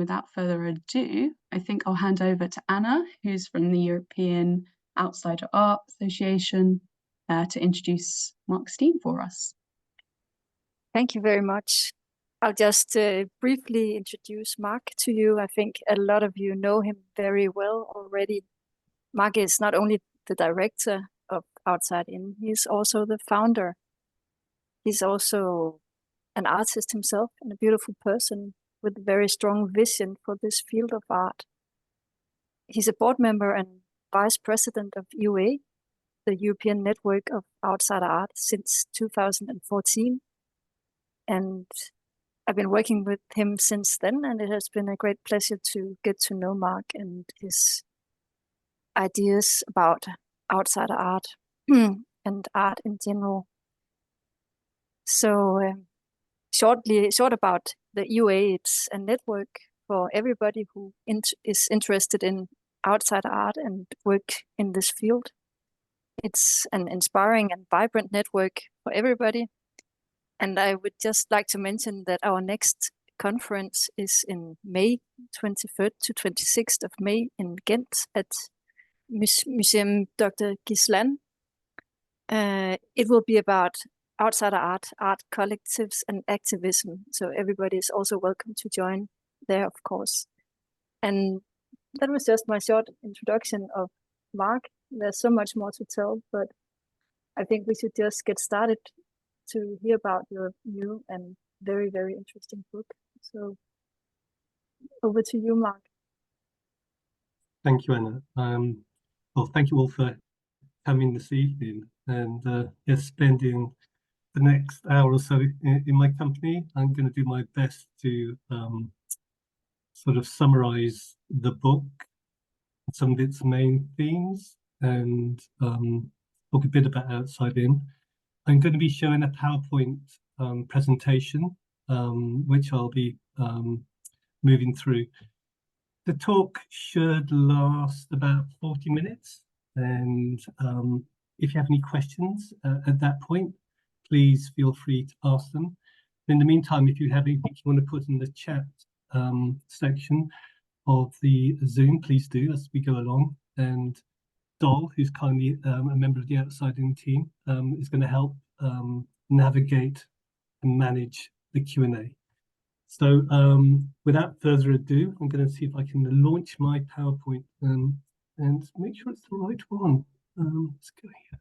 Without further ado, I think I'll hand over to Anna, who's from the European Outsider Art Association, to introduce Marc Steene for us. Thank you very much. I'll just briefly introduce Marc to you. I think a lot of you know him very well already. Marc is not only the director of Outside In, he's also the founder. He's also an artist himself and a beautiful person with a very strong vision for this field of art. He's a board member and vice president of UA, the European Network of Outsider Art, since 2014. And I've been working with him since then, and it has been a great pleasure to get to know Marc and his ideas about outsider art and art in general. So short about the UA, it's a network for everybody who is interested in outsider art and work in this field. It's an inspiring and vibrant network for everybody. And I would just like to mention that our next conference is in May 23rd to 26th of May in Ghent at Museum Dr. Gislan. It will be about outsider art, art collectives, and activism. So everybody is also welcome to join there, of course. And that was just my short introduction of Marc. There's so much more to tell, but I think we should just get started to hear about your new and very, very interesting book. So over to you, Marc. Thank you, Anna. Well, thank you all for coming this evening and spending the next hour or so in my company. I'm going to do my best to sort of summarize the book, some of its main themes, and talk a bit about Outside In. I'm going to be showing a PowerPoint presentation, which I'll be moving through. The talk should last about 40 minutes, and if you have any questions at that point, please feel free to ask them. In the meantime, if you have anything you want to put in the chat section of the Zoom, please do as we go along. And Dol, who's kindly a member of the Outside In team, is going to help navigate and manage the Q&A. So without further ado, I'm going to see if I can launch my PowerPoint and make sure it's the right one. Let's go here.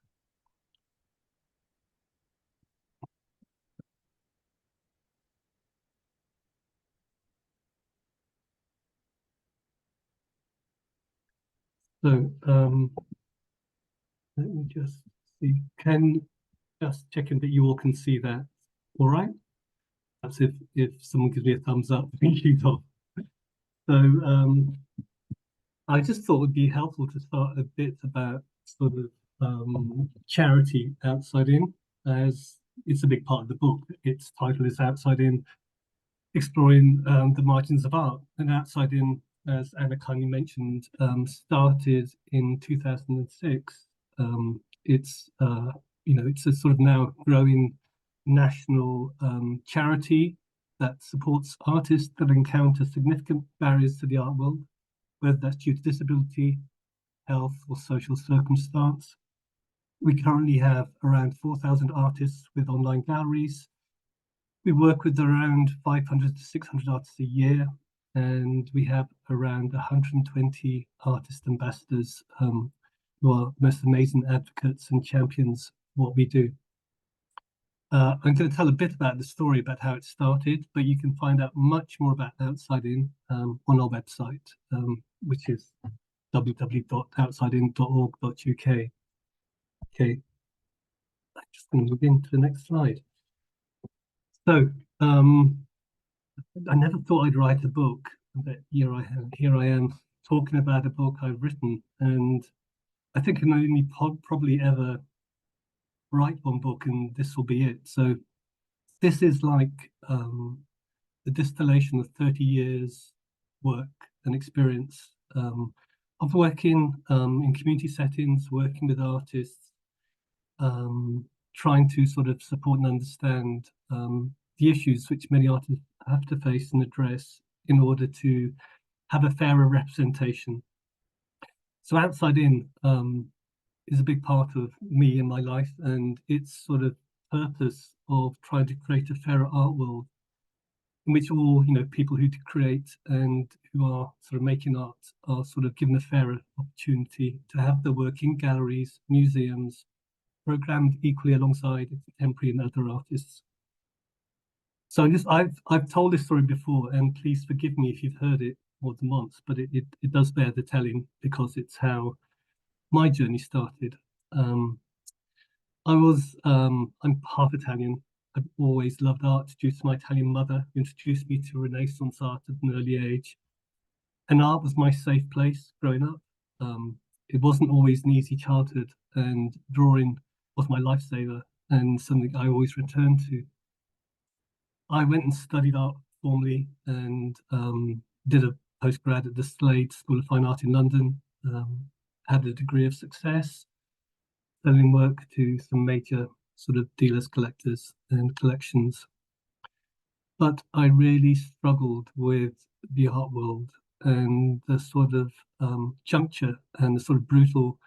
So let me just see, just checking that you all can see that. All right. Perhaps if someone gives me a thumbs up, thank you, Tom. So I just thought it would be helpful to start a bit about sort of charity Outside In, as it's a big part of the book. Its title is Outside In, Exploring the Margins of Art. And Outside In, as Anna kindly mentioned, started in 2006. It's it's a sort of now growing national charity that supports artists that encounter significant barriers to the art world, whether that's due to disability, health, or social circumstance. We currently have around 4,000 artists with online galleries. We work with around 500 to 600 artists a year, and we have around 120 artist ambassadors who are most amazing advocates and champions what we do. I'm going to tell a bit about the story about how it started, but you can find out much more about Outside In on our website, which is www.outsidein.org.uk. Okay, I'm just going to move into the next slide. So I never thought I'd write a book, but here I am talking about a book I've written, and I think I can only probably ever write one book, and this will be it. So this is like the distillation of 30 years work and experience of working in community settings, working with artists, trying to sort of support and understand the issues which many artists have to face and address in order to have a fairer representation. So outside in is a big part of me and my life, and its sort of purpose of trying to create a fairer art world in which all, people who create and who are sort of making art are sort of given a fairer opportunity to have their work in galleries, museums, programmed equally alongside contemporary and other artists. So I've told this story before, and please forgive me if you've heard it more than once, but it does bear the telling because it's how my journey started. I'm half Italian. I've always loved art due to my Italian mother, who introduced me to Renaissance art at an early age. And art was my safe place growing up. It wasn't always an easy childhood, and drawing was my lifesaver and something I always returned to. I went and studied art formally and did a postgrad at the Slade School of Fine Art in London. Had a degree of success, selling work to some major sort of dealers, collectors, and collections. But I really struggled with the art world and the sort of juncture and the sort of brutal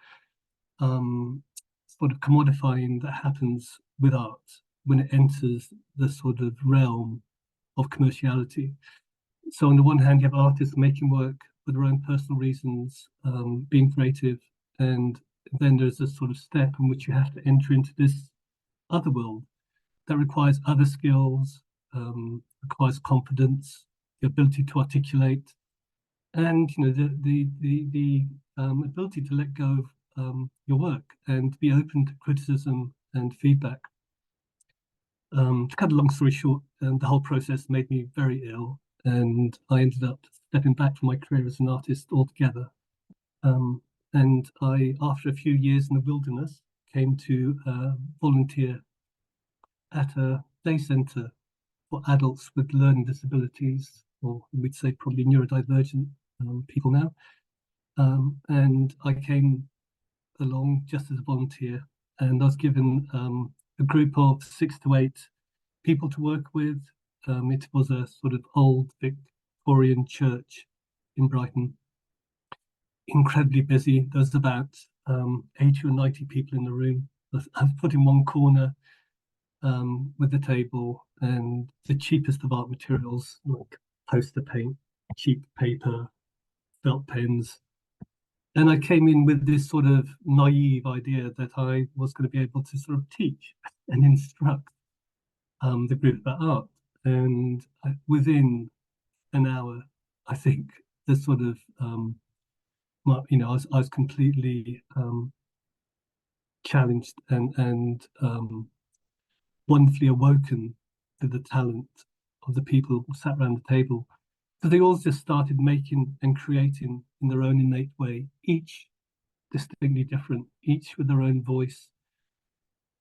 sort of commodifying that happens with art when it enters the sort of realm of commerciality. So on the one hand, you have artists making work for their own personal reasons, being creative, and then there's a sort of step in which you have to enter into this other world that requires other skills, requires confidence, the ability to articulate, and the ability to let go of your work and be open to criticism and feedback. To cut a long story short, the whole process made me very ill, and I ended up stepping back from my career as an artist altogether. And I, after a few years in the wilderness, came to volunteer at a day centre for adults with learning disabilities, or we'd say probably neurodivergent people now. And I came along just as a volunteer, and I was given a group of 6 to 8 people to work with. It was a sort of old Victorian church in Brighton, incredibly busy. There's about 80 or 90 people in the room. I was put in one corner with the table and the cheapest of art materials, like poster paint, cheap paper, felt pens. And I came in with this sort of naive idea that I was going to be able to sort of teach and instruct the group about art. And within an hour, I think the sort of, I was completely challenged and wonderfully awoken to the talent of the people who sat around the table. So they all just started making and creating in their own innate way, each distinctly different, each with their own voice.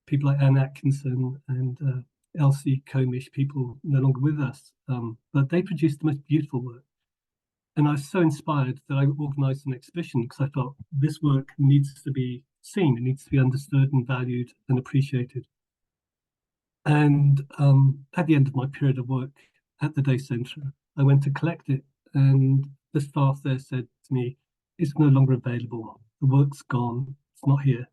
People like Anne Atkinson and Elsie Comish, people no longer with us, but they produced the most beautiful work. And I was so inspired that I organised an exhibition because I thought this work needs to be seen, it needs to be understood and valued and appreciated. And at the end of my period of work at the day centre, I went to collect it, and the staff there said to me, "It's no longer available. The work's gone. It's not here."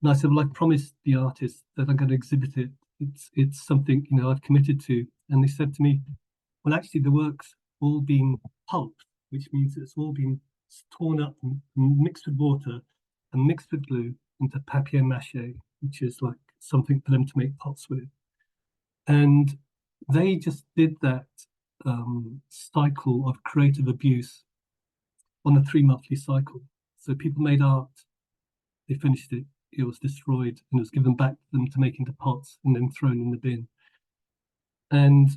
And I said, "Well, I promised the artist that I'm going to exhibit it. It's something I've committed to." And they said to me, "Well, actually, the work's all been pulped, which means it's all been torn up and mixed with water and mixed with glue into papier-mâché, which is like something for them to make pots with." And they just did that cycle of creative abuse on a 3-monthly cycle. So people made art, they finished it, it was destroyed, and it was given back to them to make into pots and then thrown in the bin. And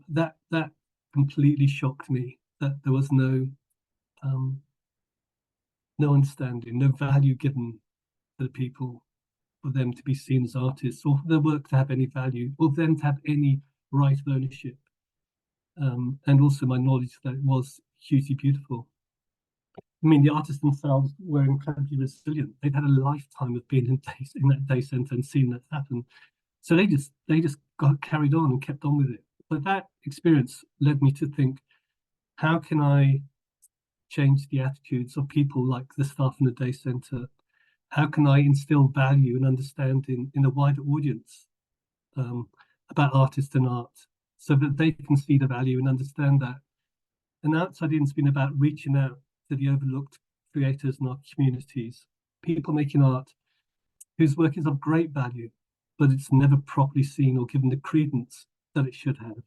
that completely shocked me, that there was no understanding, no value given to the people for them to be seen as artists, or for their work to have any value, or for them to have any right of ownership. And also my knowledge that it was hugely beautiful. I mean, the artists themselves were incredibly resilient. They'd had a lifetime of being in that day centre and seeing that happen. So they just got carried on and kept on with it. But that experience led me to think, how can I change the attitudes of people like the staff in the day centre? How can I instill value and understanding in a wider audience about artists and art, so that they can see the value and understand that? And outside in's been about reaching out to the overlooked creators in our communities, people making art whose work is of great value, but it's never properly seen or given the credence that it should have.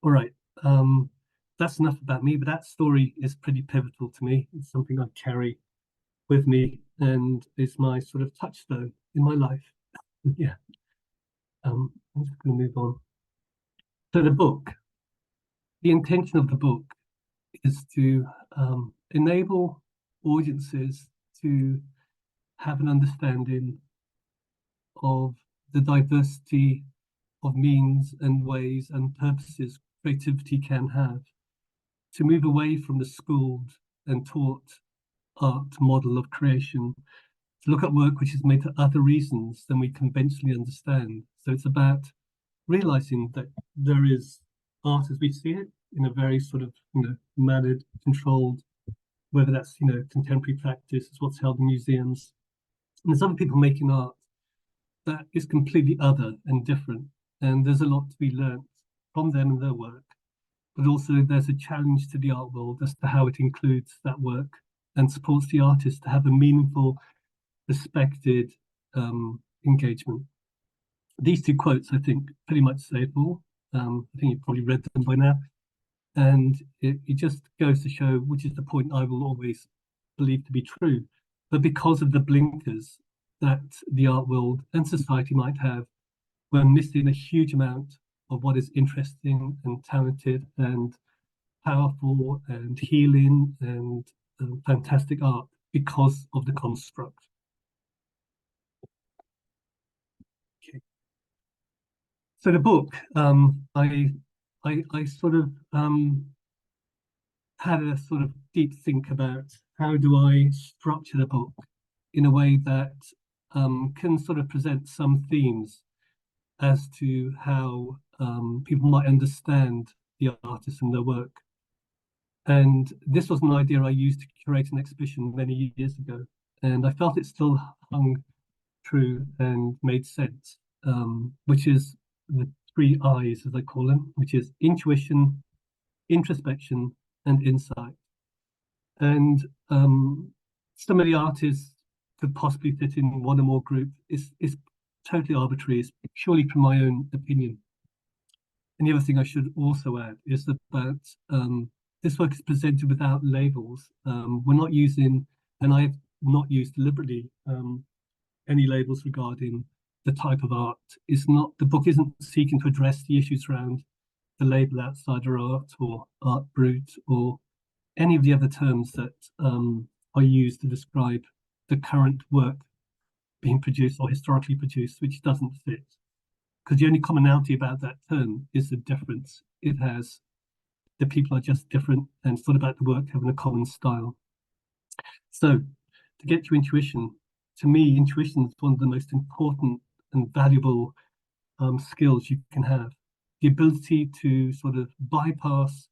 All right, that's enough about me, but that story is pretty pivotal to me. It's something I carry with me and is my sort of touchstone in my life. Yeah. I'm just going to move on. So the intention of the book is to enable audiences to have an understanding of the diversity of means and ways and purposes creativity can have, to move away from the schooled and taught art model of creation, to look at work which is made for other reasons than we conventionally understand. So it's about realizing that there is art as we see it in a very sort of, mannered, controlled, whether that's, contemporary practice, is what's held in museums. And there's other people making art that is completely other and different. And there's a lot to be learned from them and their work. But also there's a challenge to the art world as to how it includes that work and supports the artist to have a meaningful, respected engagement. These two quotes, I think, pretty much say it all. I think you've probably read them by now. And it just goes to show, which is the point I will always believe to be true, but because of the blinkers that the art world and society might have, we're missing a huge amount of what is interesting and talented and powerful and healing and fantastic art because of the construct. Okay. So the book, I sort of had a sort of deep think about how do I structure the book in a way that can sort of present some themes as to how people might understand the artist and their work. And this was an idea I used to curate an exhibition many years ago, and I felt it still hung true and made sense, which is the 3 I's, as I call them, which is intuition, introspection, and insight. And some of the artists could possibly fit in one or more group. It's totally arbitrary. It's purely from my own opinion. And the other thing I should also add is that this work is presented without labels. We're not using, and I've not used deliberately, any labels regarding the type of art. The book isn't seeking to address the issues around the label outsider art or art brut or any of the other terms that are used to describe the current work being produced or historically produced, which doesn't fit. Because the only commonality about that term is the difference it has. The people are just different, and it's not about the work having a common style. So to get to intuition, to me, intuition is one of the most important and valuable skills you can have. The ability to sort of bypass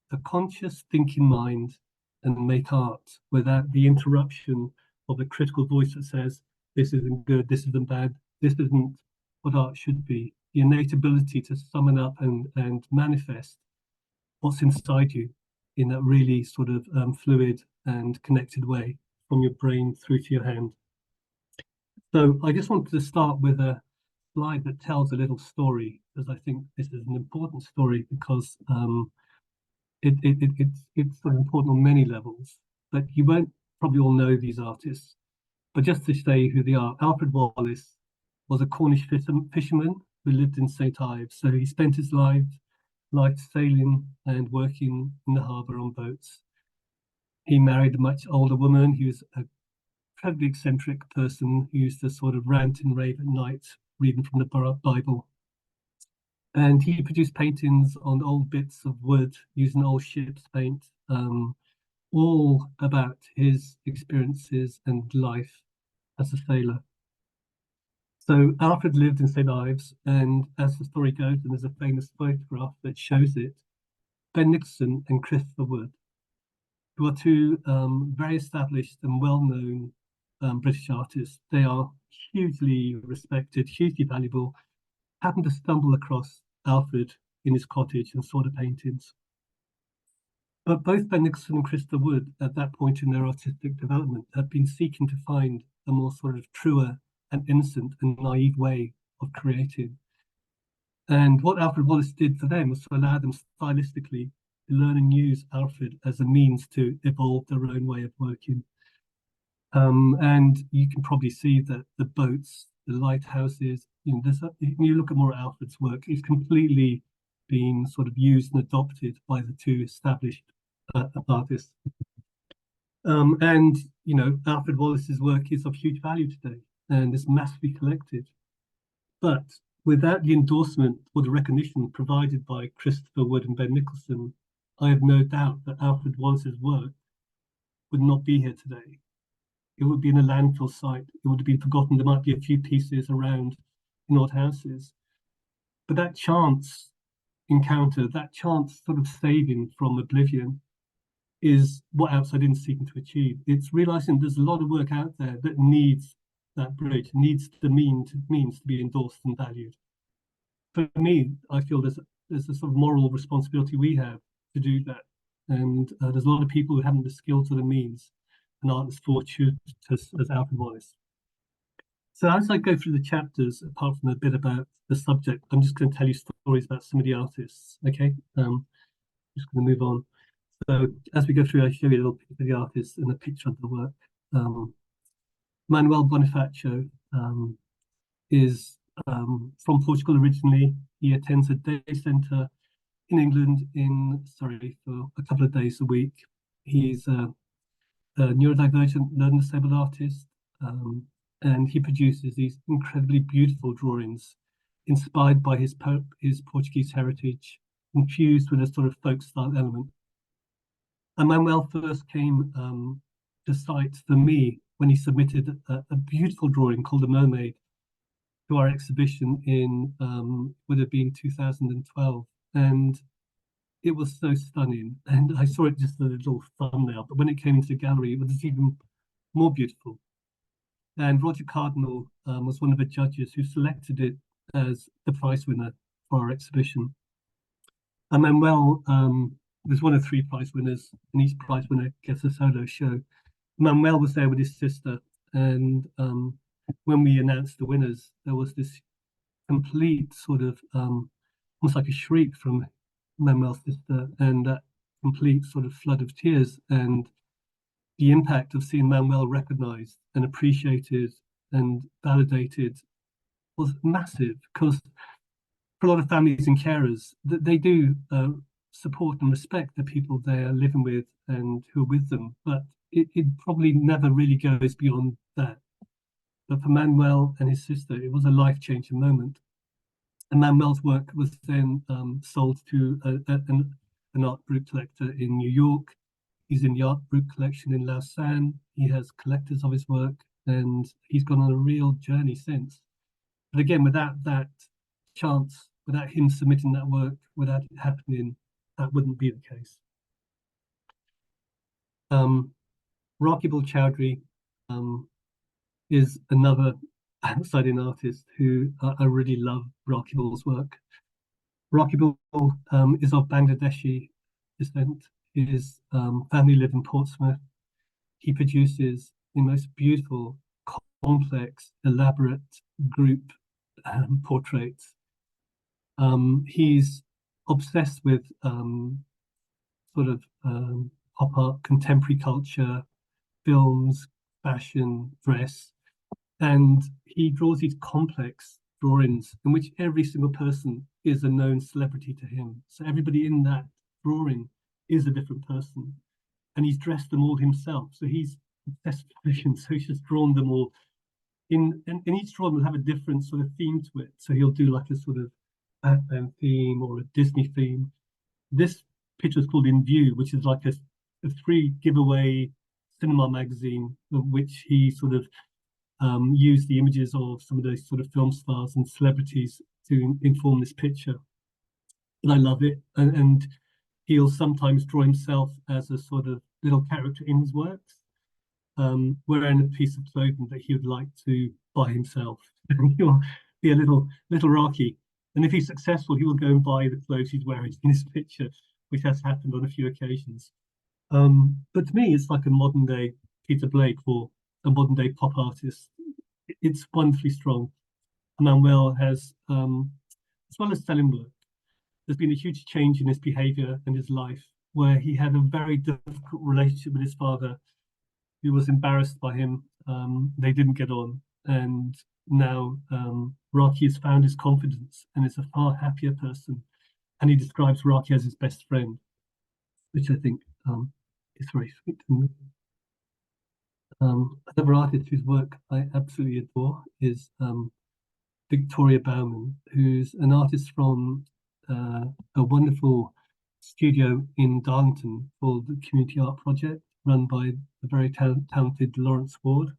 the conscious thinking mind and make art without the interruption of a critical voice that says, this isn't good, this isn't bad, this isn't what art should be. The innate ability to summon up and manifest what's inside you in that really sort of fluid and connected way from your brain through to your hand. So I just wanted to start with a slide that tells a little story, because I think this is an important story because it's sort of important on many levels. But you won't probably all know these artists. But just to say who they are, Alfred Wallace was a Cornish fisherman who lived in St. Ives. So he spent his life sailing and working in the harbour on boats. He married a much older woman. He was a incredibly eccentric person who used to sort of rant and rave at night, reading from the Bible. And he produced paintings on old bits of wood using old ship's paint, all about his experiences and life as a sailor. So Alfred lived in St. Ives, and as the story goes, and there's a famous photograph that shows it, Ben Nicholson and Christopher Wood, who are two very established and well-known British artists. They are hugely respected, hugely valuable, happened to stumble across Alfred in his cottage and saw the paintings. But both Ben Nicholson and Christopher Wood, at that point in their artistic development, had been seeking to find a more sort of truer and innocent and naive way of creating. And what Alfred Wallace did for them was to allow them stylistically to learn and use Alfred as a means to evolve their own way of working. And you can probably see that the boats, the lighthouses, you look at more at Alfred's work, it's completely been sort of used and adopted by the two established artists. And Alfred Wallace's work is of huge value today and is massively collected. But without the endorsement or the recognition provided by Christopher Wood and Ben Nicholson, I have no doubt that Alfred Wallace's work would not be here today. It would be in a landfill site. It would have been forgotten. There might be a few pieces around in old houses. But that chance encounter, that chance sort of saving from oblivion, is what Outside In is seeking to achieve. It's realizing there's a lot of work out there that needs that bridge, needs the means to be endorsed and valued. For me, I feel there's a sort of moral responsibility we have to do that. And there's a lot of people who haven't the skills or the means and aren't as fortunate as Alfred Wallace. So as I go through the chapters, apart from a bit about the subject, I'm just going to tell you stories about some of the artists, okay? Just going to move on. So as we go through, I show you a little picture of the artist and a picture of the work. Manuel Bonifacio is from Portugal originally. He attends a day centre in England for a couple of days a week. He's a neurodivergent learning disabled artist, and he produces these incredibly beautiful drawings inspired by his Portuguese heritage, infused with a sort of folk style element. And Manuel first came to sight for me when he submitted a beautiful drawing called A Mermaid to our exhibition in, would have been 2012. And it was so stunning. And I saw it just a little thumbnail, but when it came into the gallery, it was even more beautiful. And Roger Cardinal was one of the judges who selected it as the prize winner for our exhibition. And Manuel was one of 3 prize winners, and each prize winner gets a solo show. Manuel was there with his sister, and when we announced the winners, there was this complete sort of almost like a shriek from Manuel's sister, and that complete sort of flood of tears, and the impact of seeing Manuel recognized and appreciated and validated was massive, because for a lot of families and carers, they do support and respect the people they are living with and who are with them, but it probably never really goes beyond that. But for Manuel and his sister, it was a life-changing moment. And Manuel's work was then sold to an art brut collector in New York. He's in the art brut collection in Lausanne. He has collectors of his work, and he's gone on a real journey since. But again, without that chance, without him submitting that work, without it happening, that wouldn't be the case. Rakibul Chowdhury is another outside-in artist who I really love Rakibul's work. Rakibul is of Bangladeshi descent. His family live in Portsmouth. He produces the most beautiful, complex, elaborate group portraits. He's obsessed with sort of pop art, contemporary culture, films, fashion, dress, and he draws these complex drawings in which every single person is a known celebrity to him. So everybody in that drawing is a different person, and he's dressed them all himself. So he's obsessed with fashion, so he's just drawn them all. And each drawing will have a different sort of theme to it. So he'll do like a sort of Batman theme or a Disney theme. This picture is called In View, which is like a free giveaway cinema magazine, of which he sort of use the images of some of those sort of film stars and celebrities to inform this picture. But I love it, and he'll sometimes draw himself as a sort of little character in his works, wearing a piece of clothing that he would like to buy himself. He'll be a little Rocky, and if he's successful, he will go and buy the clothes he's wearing in his picture, which has happened on a few occasions. But to me, it's like a modern day Peter Blake or a modern day pop artist. It's wonderfully strong. Manuel has, as well as selling work, there's been a huge change in his behavior and his life, where he had a very difficult relationship with his father, who was embarrassed by him. They didn't get on. And now Rocky has found his confidence and is a far happier person. And he describes Rocky as his best friend, which I think is very sweet to me. Another artist whose work I absolutely adore is Victoria Bauman, who's an artist from a wonderful studio in Darlington called the Community Art Project, run by the very talented Lawrence Ward.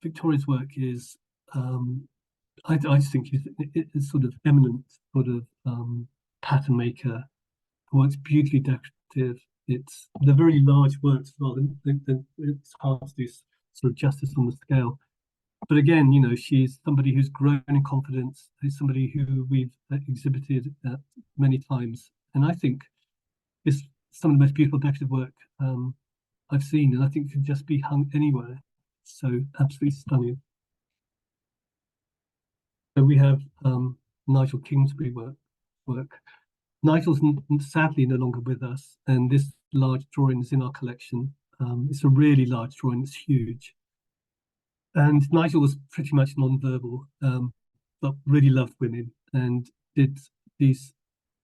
Victoria's work is, I just think it's sort of eminent sort of pattern maker who works beautifully decorative. They're very large works as well. It's hard to do sort of justice on the scale. But again, you know, she's somebody who's grown in confidence, who's somebody who we've exhibited many times. And I think it's some of the most beautiful decorative work I've seen, and I think it could just be hung anywhere. So absolutely stunning. So we have Nigel Kingsbury work. Nigel's sadly no longer with us, and this large drawing is in our collection. It's a really large drawing, it's huge. And Nigel was pretty much non-verbal, but really loved women and did these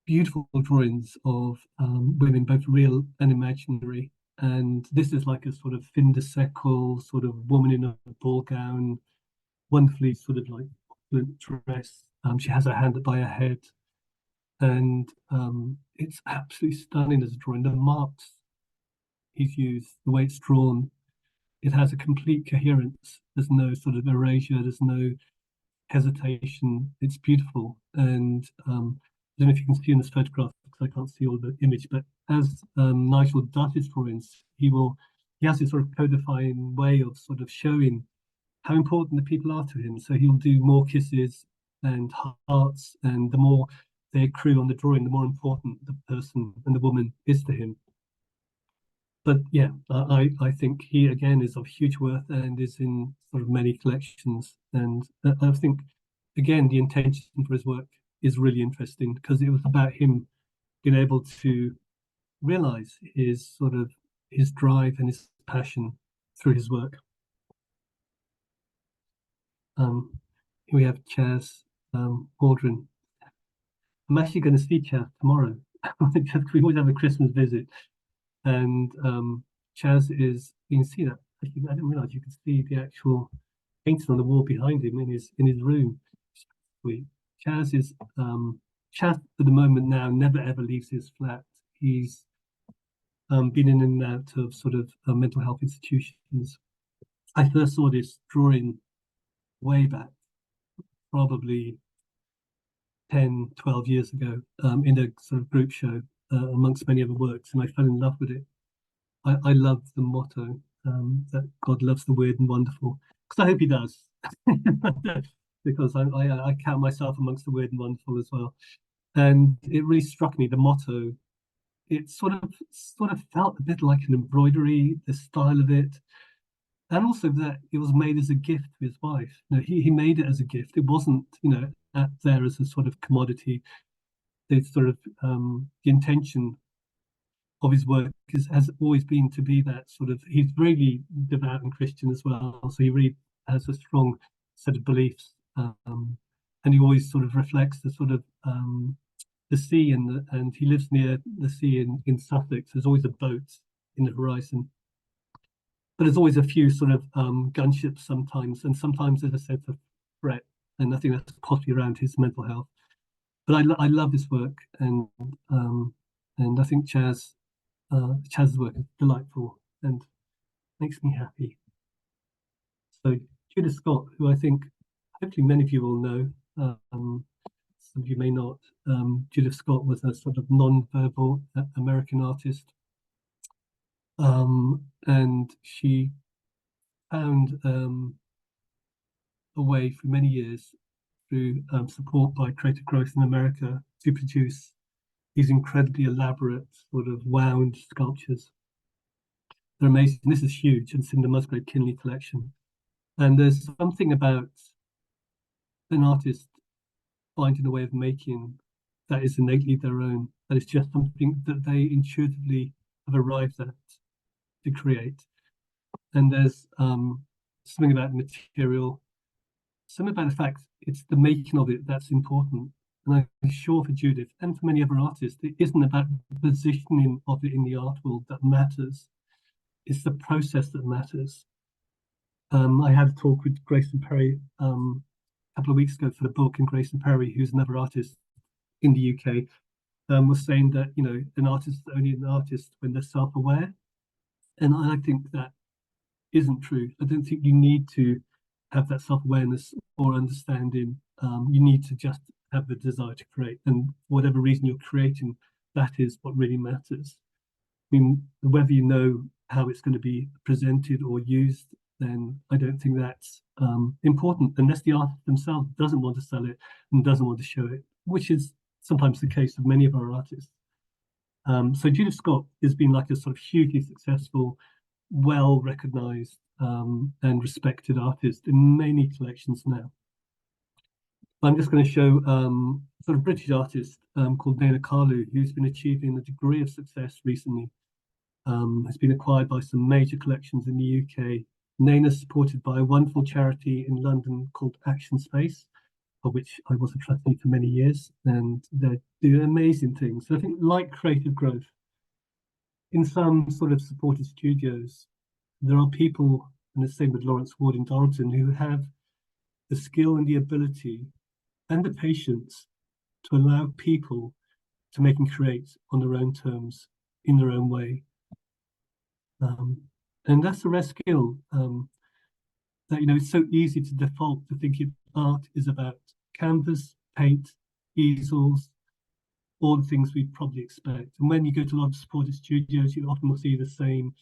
beautiful drawings of women, both real and imaginary. And this is like a sort of fin de siècle sort of woman in a ball gown, wonderfully sort of like dress. She has her hand by her head. And it's absolutely stunning as a drawing. The marks he's used, the way it's drawn, it has a complete coherence. There's no sort of erasure, there's no hesitation. It's beautiful. And I don't know if you can see in this photograph, because I can't see all the image, but as Nigel does his drawings, he has this sort of codifying way of sort of showing how important the people are to him. So he'll do more kisses and hearts, and the more they accrue on the drawing, the more important the person and the woman is to him. But yeah, I think he again is of huge worth and is in sort of many collections. And I think again the intention for his work is really interesting, because it was about him being able to realize his drive and his passion through his work. We have Chaz Aldrin. I'm actually going to see Chaz tomorrow. We always have a Christmas visit. And Chaz is, you can see that. Actually, I didn't realize you could see the actual painting on the wall behind him in his room. Sweet. Chaz is Chaz at the moment now never ever leaves his flat. He's been in and out of sort of mental health institutions. I first saw this drawing way back, probably 10, 12 years ago, in a sort of group show amongst many other works, and I fell in love with it. I love the motto that God loves the weird and wonderful, because I hope he does, because I count myself amongst the weird and wonderful as well. And it really struck me, the motto. It sort of felt a bit like an embroidery, the style of it, and also that it was made as a gift to his wife. You know, he made it as a gift. It wasn't, you know, out there as a sort of commodity. It's sort of the intention of his work has always been to be that sort of. He's really devout and Christian as well, so he really has a strong set of beliefs, and he always sort of reflects the sort of the sea, and he lives near the sea in Sussex. There's always a boat in the horizon, but there's always a few sort of gunships sometimes, and sometimes there's a sense of threat, and I think that's possibly around his mental health. But I love this work, and I think Chaz's work is delightful and makes me happy. So Judith Scott, who I think hopefully many of you will know, some of you may not. Judith Scott was a sort of non-verbal American artist, and she found a way for many years through support by Creative Growth in America to produce these incredibly elaborate sort of wound sculptures. They're amazing. This is huge, and it's in the Musgrave Kinley collection. And there's something about an artist finding a way of making that is innately their own, that is just something that they intuitively have arrived at to create. And there's something about material, something about the fact it's the making of it that's important. And I'm sure for Judith and for many other artists, it isn't about the positioning of it in the art world that matters. It's the process that matters. I had a talk with Grayson Perry a couple of weeks ago for the book, and Grayson Perry, who's another artist in the UK, was saying that, you know, an artist is only an artist when they're self-aware. And I think that isn't true. I don't think you need to have that self-awareness or understanding. You need to just have the desire to create. And for whatever reason you're creating, that is what really matters. I mean, whether you know how it's going to be presented or used, then I don't think that's important, unless the artist themselves doesn't want to sell it and doesn't want to show it, which is sometimes the case of many of our artists. So Judith Scott has been like a sort of hugely successful, well-recognized and respected artist in many collections now. I'm just going to show sort of British artist called Naina Kalu, who's been achieving a degree of success recently. Has been acquired by some major collections in the UK. Naina's supported by a wonderful charity in London called Action Space, of which I was a trustee for many years, and they're doing amazing things. So I think, like Creative Growth, in some sort of supported studios, there are people, and the same with Lawrence Ward in Darlington, who have the skill and the ability and the patience to allow people to make and create on their own terms, in their own way. And that's a rare skill that, you know, it's so easy to default to thinking art is about canvas, paint, easels, all the things we'd probably expect. And when you go to a lot of supported studios, you often will see the same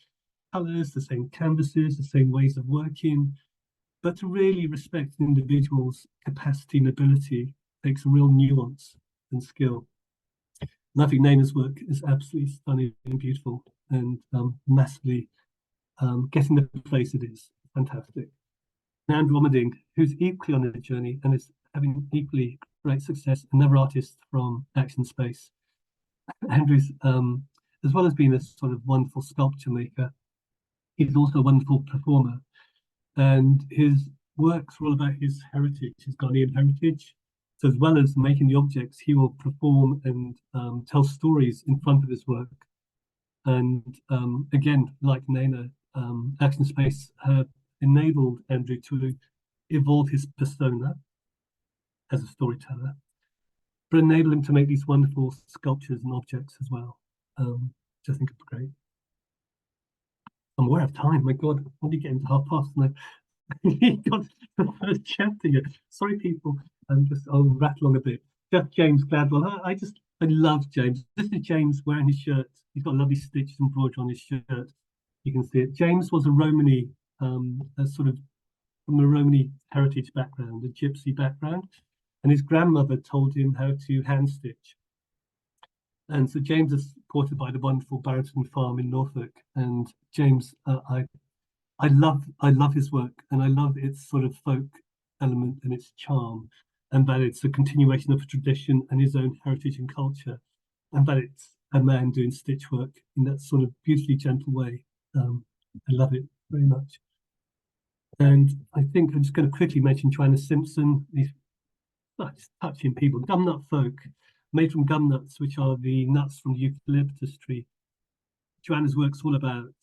colors, the same canvases, the same ways of working. But to really respect an individual's capacity and ability takes a real nuance and skill. And I think Naina's work is absolutely stunning and beautiful, and massively getting the place it is. Fantastic. And Andrew Omerding, who's equally on a journey and is having equally great success, another artist from Action Space. Andrew's, as well as being a sort of wonderful sculpture maker, he's also a wonderful performer. And his works are all about his heritage, his Ghanaian heritage. So as well as making the objects, he will perform and tell stories in front of his work. And again, like Naina, Action Space have enabled Andrew to evolve his persona as a storyteller, but enable him to make these wonderful sculptures and objects as well, which I think is great. I'm aware of time. My God, I'm only getting to 1:30, and I've got the first chapter yet. Sorry, people. I'll rattle on a bit. Jeff James Gladwell. I love James. This is James wearing his shirt. He's got lovely stitches and embroidery on his shirt. You can see it. James was a Romany, a sort of from a Romany heritage background, a gypsy background, and his grandmother told him how to hand stitch. And so James is supported by the wonderful Barrington Farm in Norfolk. And James, I love his work, and I love its sort of folk element and its charm, and that it's a continuation of a tradition and his own heritage and culture, and that it's a man doing stitch work in that sort of beautifully gentle way. I love it very much. And I think I'm just going to quickly mention Joanna Simpson, these such touching people. Gumnut folk, made from gum nuts, which are the nuts from the eucalyptus tree. Joanna's work's all about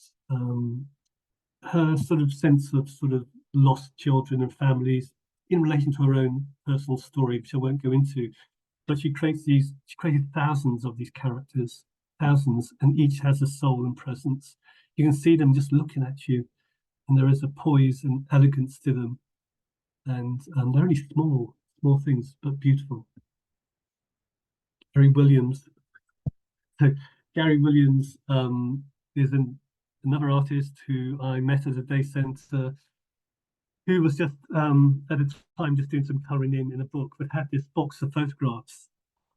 her sort of sense of sort of lost children and families in relation to her own personal story, which I won't go into. But she created thousands of these characters, thousands, and each has a soul and presence. You can see them just looking at you. and there is a poise and elegance to them, and they're only small things, but beautiful. Gary Williams. So Gary Williams is another artist who I met at a day centre, who was just at a time just doing some colouring in a book, but had this box of photographs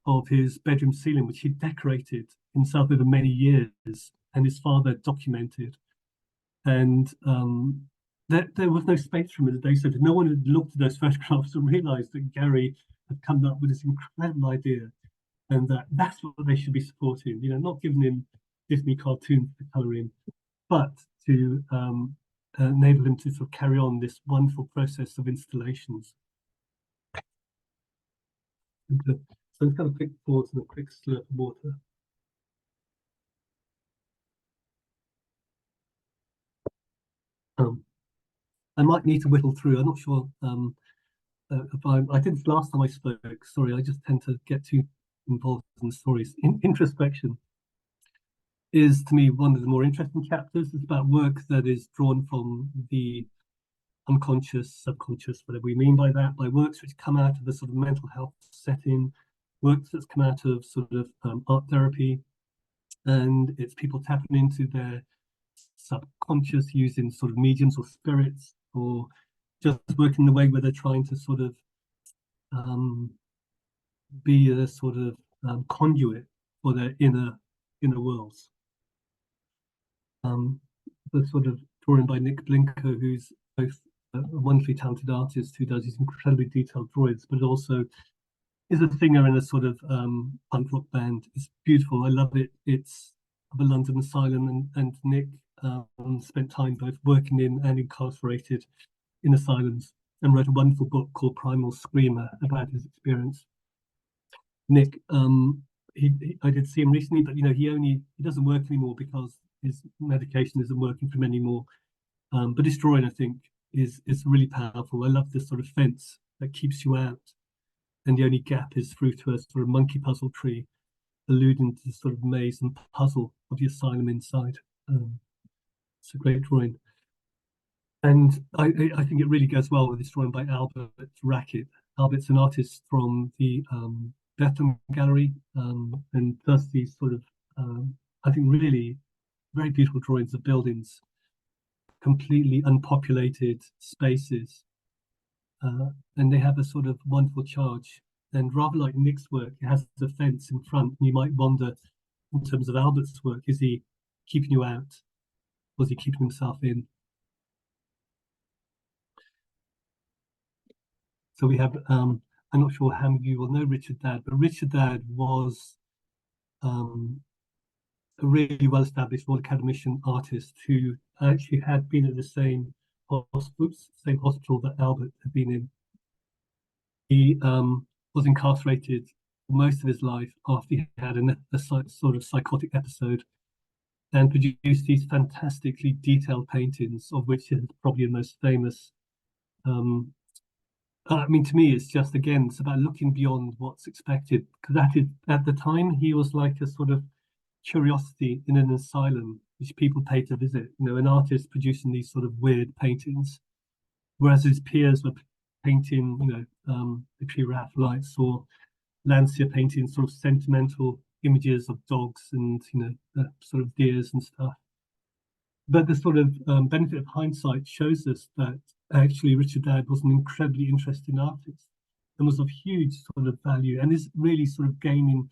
of his bedroom ceiling, which he decorated himself over many years, and his father documented. And there was no space for him at the day centre. No one had looked at those photographs and realised that Gary had come up with this incredible idea, and that's what they should be supporting. You know, not giving him Disney cartoons to colour in, but to enable him to sort of carry on this wonderful process of installations. So let's have a quick pause and a quick slurp of water. I might need to whittle through. I'm not sure if I did this last time I spoke. Sorry, I just tend to get too involved in stories. Introspection is, to me, one of the more interesting chapters. It's about work that is drawn from the unconscious, subconscious, whatever we mean by that, by works which come out of the sort of mental health setting, works that's come out of sort of art therapy, and it's people tapping into their subconscious using sort of mediums or spirits, or just working the way where they're trying to sort of be a sort of conduit for their inner worlds. The sort of drawing by Nick Blinker, who's both a wonderfully talented artist who does these incredibly detailed drawings, but also is a singer in a sort of punk rock band. It's beautiful. I love it. It's of a London asylum, and Nick spent time both working in and incarcerated in asylums, and wrote a wonderful book called Primal Screamer about his experience. Nick, I did see him recently, but you know, he doesn't work anymore because his medication isn't working for him anymore. But his drawing, I think, is really powerful. I love this sort of fence that keeps you out, and the only gap is through to a sort of monkey puzzle tree, alluding to the sort of maze and puzzle of the asylum inside. It's a great drawing. And I think it really goes well with this drawing by Albert Rackett. Albert's an artist from the Bethlehem Gallery, and does these sort of, I think, really very beautiful drawings of buildings, completely unpopulated spaces, and they have a sort of wonderful charge. And rather like Nick's work, it has a fence in front, and you might wonder, in terms of Albert's work, is he keeping you out, or is he keeping himself in? So we have, I'm not sure how many of you will know Richard Dadd, but Richard Dadd was a really well-established Royal Academician artist who actually had been at the same hospital that Albert had been in. He was incarcerated for most of his life after he had a sort of psychotic episode, and produced these fantastically detailed paintings, of which is probably the most famous. I mean, to me, it's just, again, it's about looking beyond what's expected, because at the time, he was like a sort of curiosity in an asylum, which people pay to visit. You know, an artist producing these sort of weird paintings, whereas his peers were painting, you know, the Pre-Raphaelites or Lancia painting sort of sentimental images of dogs and, you know, sort of deers and stuff. But the sort of benefit of hindsight shows us that actually Richard Dadd was an incredibly interesting artist and was of huge sort of value, and is really sort of gaining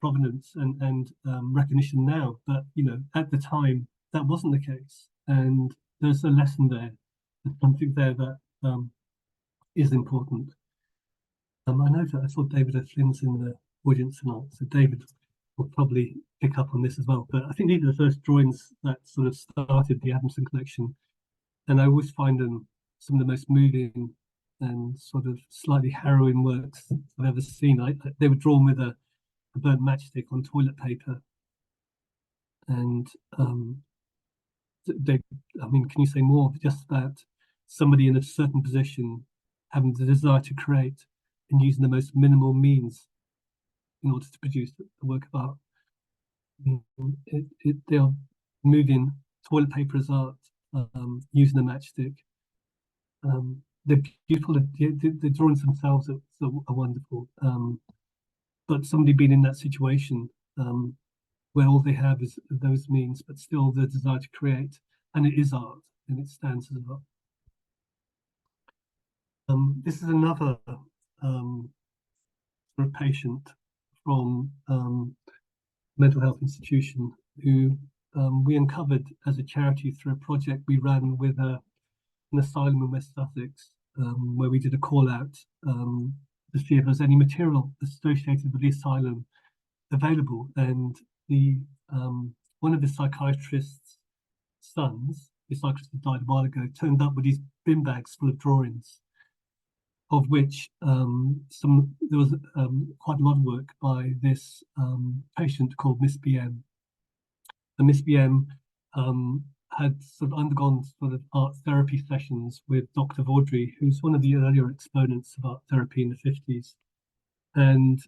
provenance and recognition now. But you know, at the time that wasn't the case, and there's a lesson there. There's something there that is important. I know that I saw David O'Flynn's in the audience tonight, so David will probably pick up on this as well. But I think these are the first drawings that sort of started the Adamson collection, and I always find them some of the most moving and sort of slightly harrowing works I've ever seen. They were drawn with a burnt matchstick on toilet paper, and I mean, can you say more? Just that somebody in a certain position having the desire to create and using the most minimal means in order to produce a work of art. They are moving. Toilet paper as art, using a matchstick. They're beautiful. The drawings themselves are wonderful. But somebody being in that situation where all they have is those means, but still the desire to create, and it is art, and it stands as art. This is another sort of patient from mental health institution who we uncovered as a charity through a project we ran with an asylum in West Sussex, where we did a call out to see if there's any material associated with the asylum available. And the one of the psychiatrist's sons, the psychiatrist that died a while ago, turned up with these bin bags full of drawings, of which there was quite a lot of work by this patient called Miss BM. And Miss BM had sort of undergone sort of art therapy sessions with Dr. Vaudry, who's one of the earlier exponents of art therapy in the 50s. And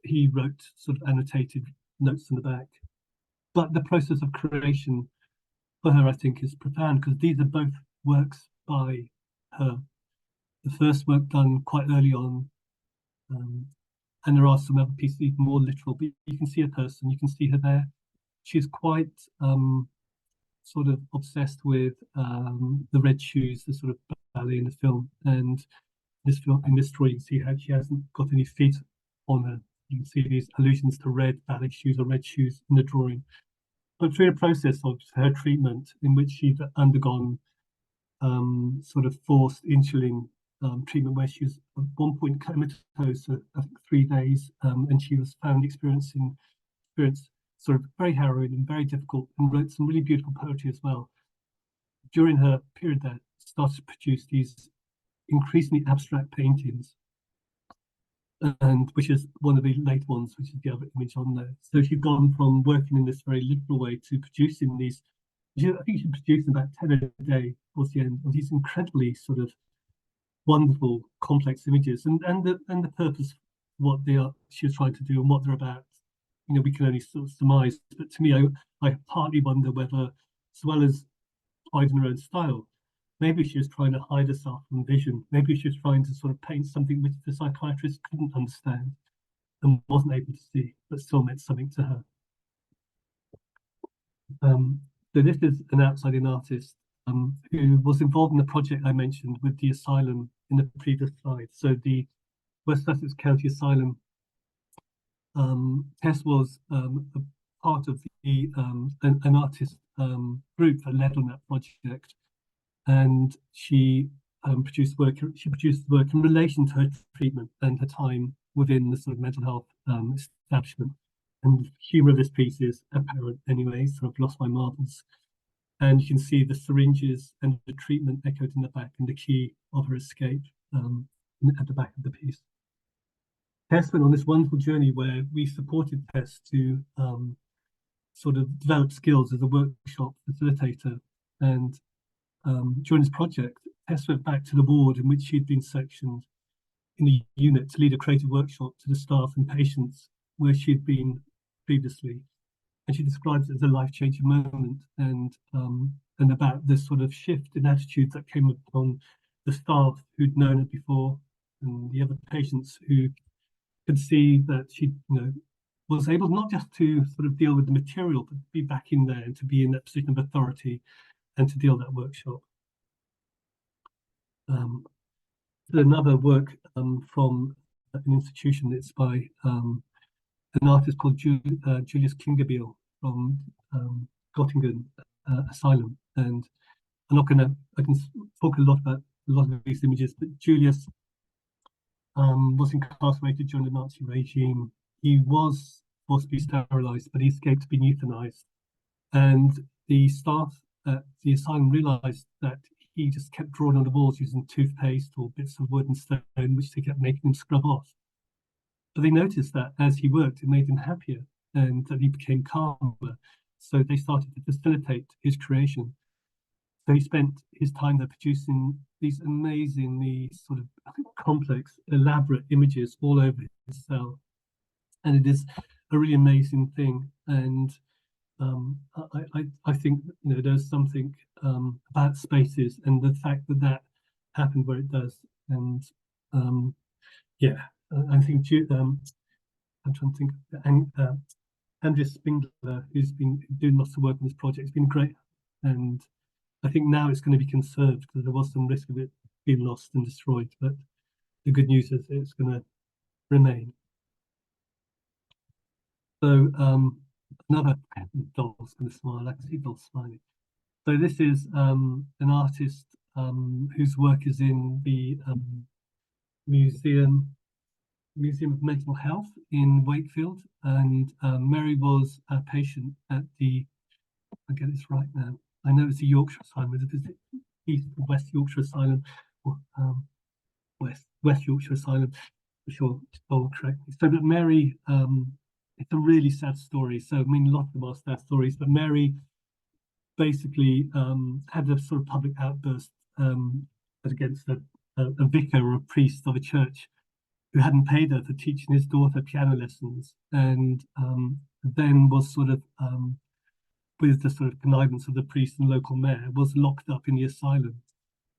he wrote sort of annotated notes on the back. But the process of creation for her, I think, is profound, because these are both works by her. The first work done quite early on, and there are some other pieces even more literal, but you can see a person, you can see her there. She's quite sort of obsessed with the red shoes, the sort of ballet in the film. And this film, in this drawing, you see how she hasn't got any feet on her. You can see these allusions to red ballet shoes or red shoes in the drawing. But through the process of her treatment, in which she's undergone sort of forced insulin treatment, where she was at one point comatose for I think 3 days, and she was found experienced sort of very harrowing and very difficult, and wrote some really beautiful poetry as well. During her period there, started to produce these increasingly abstract paintings, and which is one of the late ones, which is the other image on there. So she's gone from working in this very literal way to producing these. I think she produced about 10 a day towards the end, of these incredibly sort of wonderful, complex images, and the purpose, what she was trying to do and what they're about, you know, we can only sort of surmise. But to me, I partly wonder whether, as well as hiding her own style, maybe she was trying to hide herself from vision. Maybe she was trying to sort of paint something which the psychiatrist couldn't understand and wasn't able to see, but still meant something to her. So this is an outside-in artist who was involved in the project I mentioned with the asylum in the previous slide. So the West Sussex County Asylum, Tess was a part of the an artist group that led on that project, and she produced work. She produced work in relation to her treatment and her time within the sort of mental health establishment. And the humour of this piece is apparent anyway. Sort of lost my marbles, and you can see the syringes and the treatment echoed in the back, and the key of her escape at the back of the piece. Tess went on this wonderful journey where we supported Tess to sort of develop skills as a workshop facilitator. And during this project, Tess went back to the ward in which she'd been sectioned in the unit to lead a creative workshop to the staff and patients where she'd been previously. And she describes it as a life-changing moment, and about this sort of shift in attitude that came upon the staff who'd known her before, and the other patients who could see that she, you know, was able not just to sort of deal with the material, but to be back in there and to be in that position of authority and to deal that workshop. Another work from an institution. It's by an artist called Julius Kingerbiel from Göttingen Asylum. And I can talk a lot about a lot of these images, but Julius was incarcerated during the Nazi regime. He was forced to be sterilized, but he escaped being euthanized. And the staff at the asylum realized that he just kept drawing on the walls using toothpaste or bits of wood and stone, which they kept making him scrub off. But they noticed that as he worked, it made him happier and that he became calmer. So they started to facilitate his creation. So he spent his time there producing these amazingly sort of complex, elaborate images all over his cell. And it is a really amazing thing. And I think there's something about spaces and the fact that that happened where it does, and yeah, I think I'm trying to think, and Andreas Spindler, who's been doing lots of work on this project, has been great, and I think now it's going to be conserved because there was some risk of it being lost and destroyed, but the good news is it's going to remain. So another doll's going to smile. I can see doll smiling. So this is an artist whose work is in the Museum of Mental Health in Wakefield, and Mary was a patient at the, I'll get this right now, I know it's the Yorkshire Asylum, is it East West Yorkshire Asylum, or West Yorkshire Asylum, for sure, I'll correct me. So, but Mary, it's a really sad story. So, I mean, a lot of them are sad stories, but Mary basically had a sort of public outburst against a vicar or a priest of a church who hadn't paid her for teaching his daughter piano lessons, and then was sort of, with the sort of connivance of the priest and local mayor, was locked up in the asylum.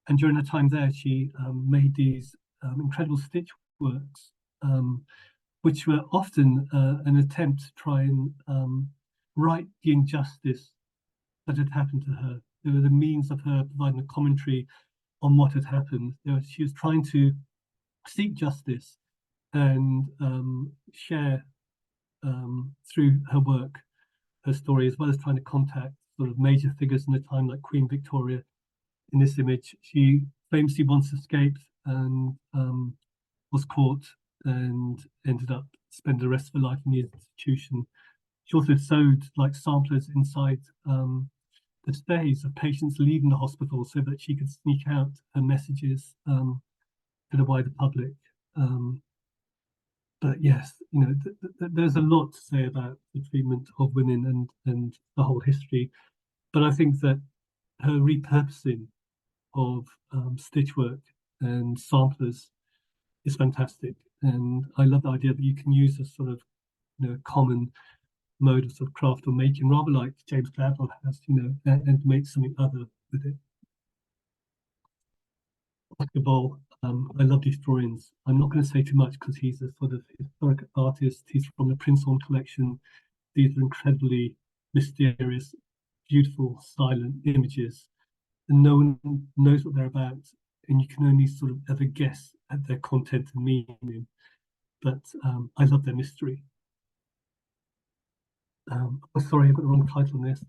And during her time there, she made these incredible stitch works, which were often an attempt to try and right the injustice that had happened to her. They were the means of her providing a commentary on what had happened. She was trying to seek justice and share through her work her story, as well as trying to contact sort of major figures in the time, like Queen Victoria. In this image, she famously once escaped and was caught and ended up spending the rest of her life in the institution. She also sewed like samplers inside the stays of patients leaving the hospital so that she could sneak out her messages to the wider public. But yes, there's a lot to say about the treatment of women and the whole history. But I think that her repurposing of stitchwork and samplers is fantastic, and I love the idea that you can use a sort of common mode of sort of craft or making, rather like James Gladwell has, and make something other with it. Oscar Ball, I love these drawings. I'm not going to say too much because he's a sort of historic artist. He's from the Prinzhorn collection. These are incredibly mysterious, beautiful, silent images, and no one knows what they're about, and you can only sort of ever guess at their content and meaning. But I love their mystery. Oh, sorry, I've got the wrong title on this.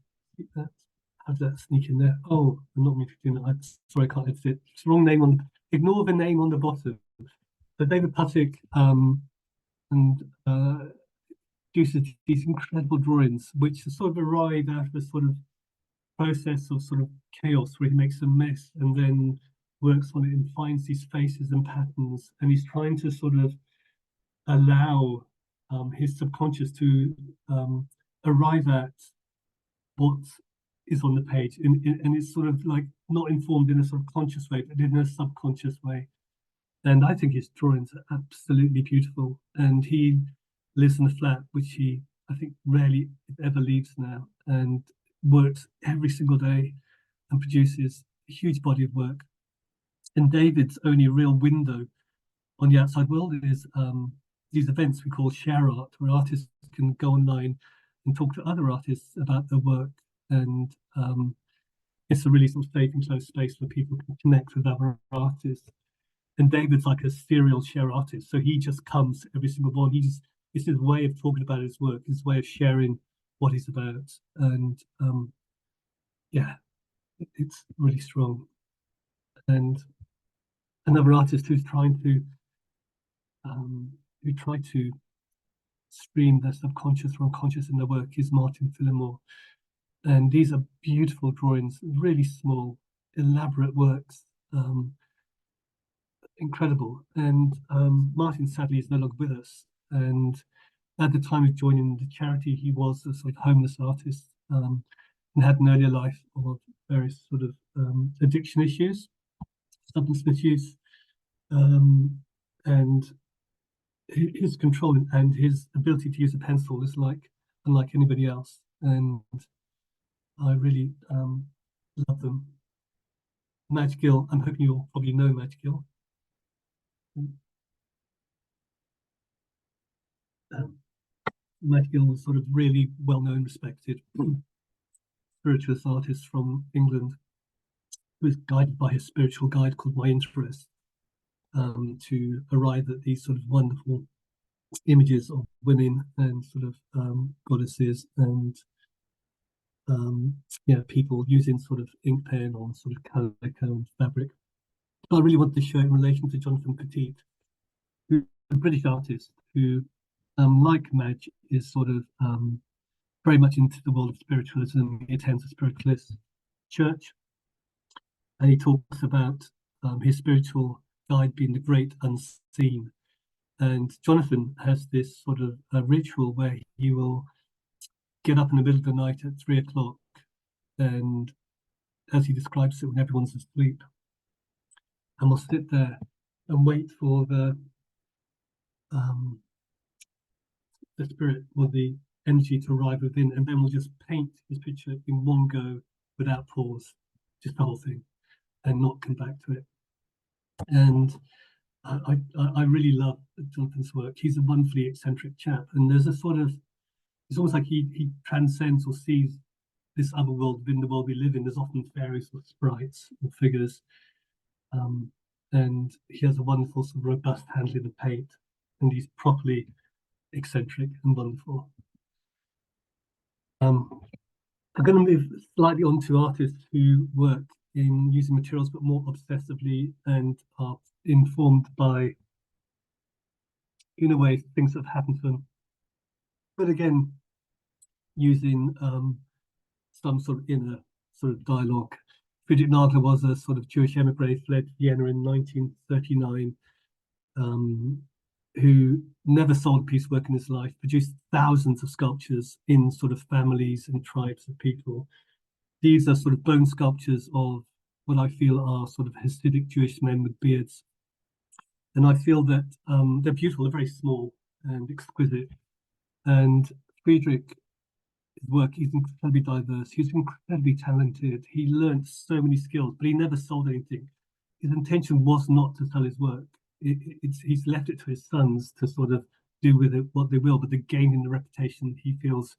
How did that sneak in there? Oh, I'm not meant to do that. Sorry, I can't edit it. It's the wrong name on. Ignore the name on the bottom. So David Puttick and produces these incredible drawings, which sort of arrive out of a sort of process of sort of chaos, where he makes a mess and then works on it and finds these faces and patterns, and he's trying to sort of allow his subconscious to arrive at what is on the page, and it's sort of like not informed in a sort of conscious way, but in a subconscious way. And I think his drawings are absolutely beautiful. And he lives in a flat, which he, I think, rarely ever leaves now, and works every single day and produces a huge body of work. And David's only real window on the outside world is these events we call share art, where artists can go online and talk to other artists about their work. And it's a really sort of safe and close space where people can connect with other artists. And David's like a serial share artist, so he just comes to every single one. It's his way of talking about his work, his way of sharing what he's about. And yeah, it's really strong. And another artist who's trying to stream their subconscious or unconscious in their work is Martin Phillimore. And these are beautiful drawings, really small, elaborate works, incredible. And Martin sadly is no longer with us. And at the time of joining the charity, he was a sort of homeless artist and had an earlier life of various sort of addiction issues, substance misuse, and his control and his ability to use a pencil is unlike anybody else. and I really love them. Madge Gill, I'm hoping you'll probably know Madge Gill. Madge Gill was sort of really well-known, respected spiritualist artist from England, who was guided by his spiritual guide called My Interest, to arrive at these sort of wonderful images of women and sort of goddesses and people using sort of ink pen or sort of calico and fabric. So I really wanted to show it in relation to Jonathan Petit, who's a British artist who, like Madge, is sort of very much into the world of spiritualism. He attends a spiritualist church, and he talks about his spiritual guide being the great unseen. And Jonathan has this sort of ritual where he will get up in the middle of the night at 3 o'clock, and as he describes it, when everyone's asleep, and will sit there and wait for the spirit or the energy to arrive within, and then we'll just paint his picture in one go without pause, just the whole thing, and not come back to it. And I really love Jonathan's work. He's a wonderfully eccentric chap, and there's a sort of, it's almost like he transcends or sees this other world within the world we live in. There's often fairies or sprites or figures, and he has a wonderful sort of robust handling of paint, and he's properly eccentric and wonderful. I'm going to move slightly on to artists who work in using materials but more obsessively and are informed by, in a way, things that have happened to them, but again using some sort of inner sort of dialogue. Friedrich Nagler was a sort of Jewish emigre, fled Vienna in 1939, who never sold a piece of work in his life, produced thousands of sculptures in sort of families and tribes of people. These are sort of bone sculptures of what I feel are sort of Hasidic Jewish men with beards. And I feel that they're beautiful, they're very small and exquisite. And Friedrich's work is incredibly diverse. He's incredibly talented. He learned so many skills, but he never sold anything. His intention was not to sell his work. He's left it to his sons to sort of do with it what they will, but to gain him the reputation he feels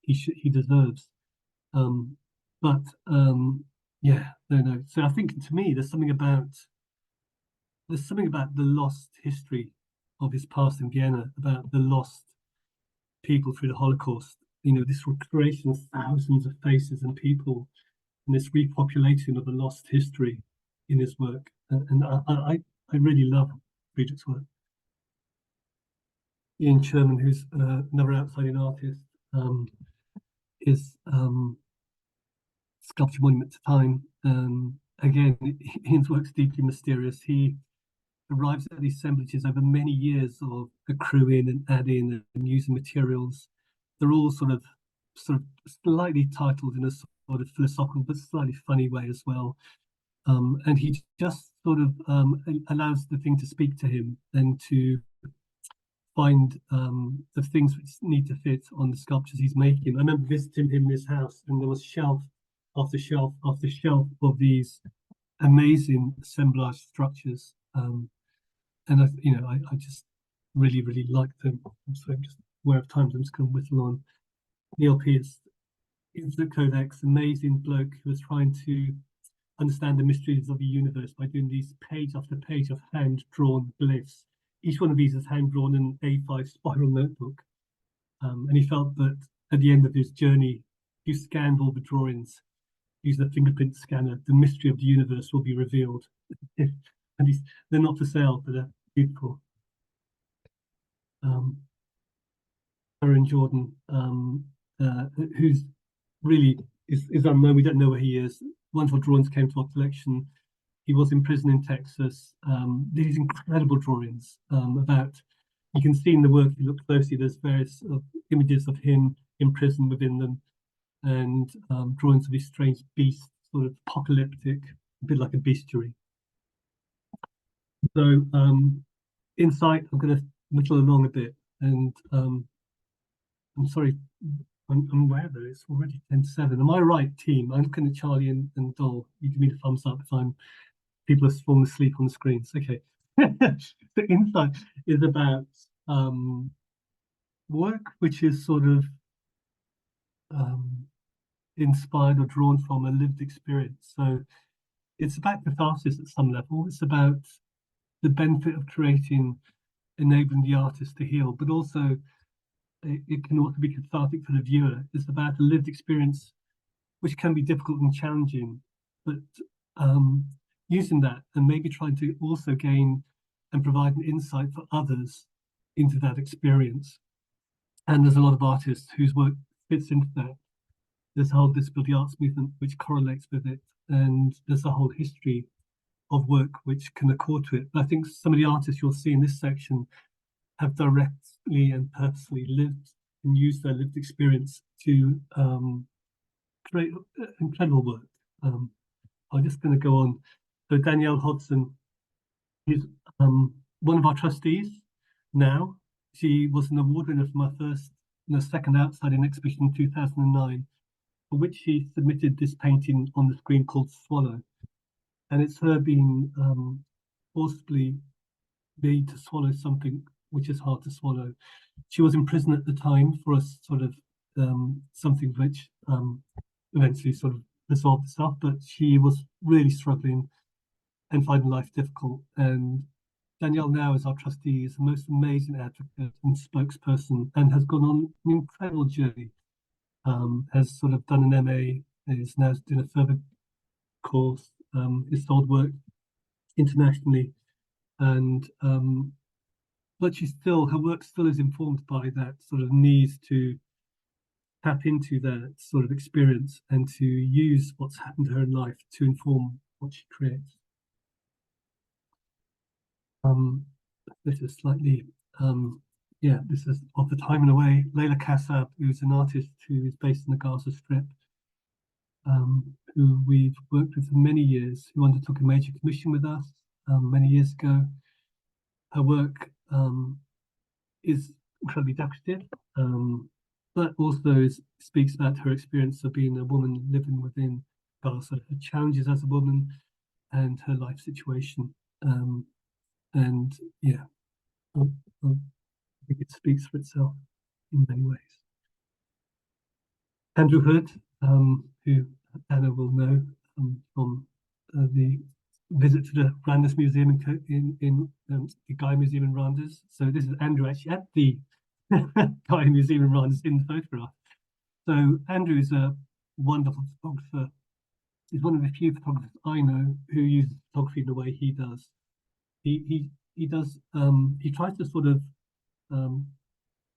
he deserves. Yeah, no. So I think, to me, there's something about the lost history of his past in Vienna, about the lost people through the Holocaust. You know, this recreation of thousands of faces and people, and this repopulation of the lost history in his work. And I really love Friedrich's work. Ian Sherman, who's another outside-in artist, his sculpture Monument to Time. Again, Ian's work's deeply mysterious. He arrives at these assemblages over many years of accruing and adding and using materials. They're all sort of slightly titled in a sort of philosophical but slightly funny way as well. And he just sort of allows the thing to speak to him and to find the things which need to fit on the sculptures he's making. I remember visiting him in his house, and there was shelf after shelf after shelf of these amazing assemblage structures. And I just really like them. So I'm just aware of time, I'm just going to whittle on. Neil Pearce, Infinite Codex, amazing bloke who was trying to understand the mysteries of the universe by doing these page after page of hand-drawn glyphs. Each one of these is hand-drawn in an A5 spiral notebook. And he felt that at the end of his journey, if you scanned all the drawings using a fingerprint scanner, the mystery of the universe will be revealed. And they're not for sale, but they're beautiful. Aaron Jordan, who's really is unknown. We don't know where he is. Wonderful drawings came to our collection. He was in prison in Texas. These incredible drawings about, you can see in the work, if you look closely, there's various images of him in prison within them, and drawings of these strange beasts, sort of apocalyptic, a bit like a bestiary. So Insight, I'm going to whittle along a bit, and I'm sorry, I'm aware that it's already 10 to 7. Am I right, team? I'm looking at Charlie and Dol. You give me the thumbs up if people are falling asleep on the screens. Okay. The insight is about work which is sort of inspired or drawn from a lived experience. So it's about catharsis at some level. It's about the benefit of creating, enabling the artist to heal, but also it can also be cathartic for the viewer. It's about a lived experience which can be difficult and challenging, but using that and maybe trying to also gain and provide an insight for others into that experience. And there's a lot of artists whose work fits into that. There's a whole disability arts movement which correlates with it, and there's a whole history of work which can accord to it. But I think some of the artists you'll see in this section have directly and purposely lived and used their lived experience to create incredible work. I'm just going to go on. So Danielle Hodson is one of our trustees now. She was an award winner for my second outside in exhibition in 2009, for which she submitted this painting on the screen called Swallow. And it's her being forcibly made to swallow something which is hard to swallow. She was in prison at the time for a sort of something which eventually sort of resolved itself, but she was really struggling and finding life difficult. And Danielle now, as our trustee, is the most amazing advocate and spokesperson, and has gone on an incredible journey. Has sort of done an MA, is now doing a further course, has sold work internationally, and but her work still is informed by that sort of need to tap into that sort of experience and to use what's happened to her in life to inform what she creates. This is slightly, this is of the time and away. Layla Kassab, who's an artist who is based in the Gaza Strip, who we've worked with for many years, who undertook a major commission with us many years ago. Her work is incredibly decorative, but also speaks about her experience of being a woman living within Gaza, her challenges as a woman, and her life situation. And yeah, I think it speaks for itself in many ways. Andrew Hood, who Anna will know from the visit to the Randers Museum in the Guy Museum in Randers. So this is Andrew actually at the Guy Museum in Randers in the photograph. So Andrew is a wonderful photographer. He's one of the few photographers I know who uses photography in the way he does. He does he tries to sort of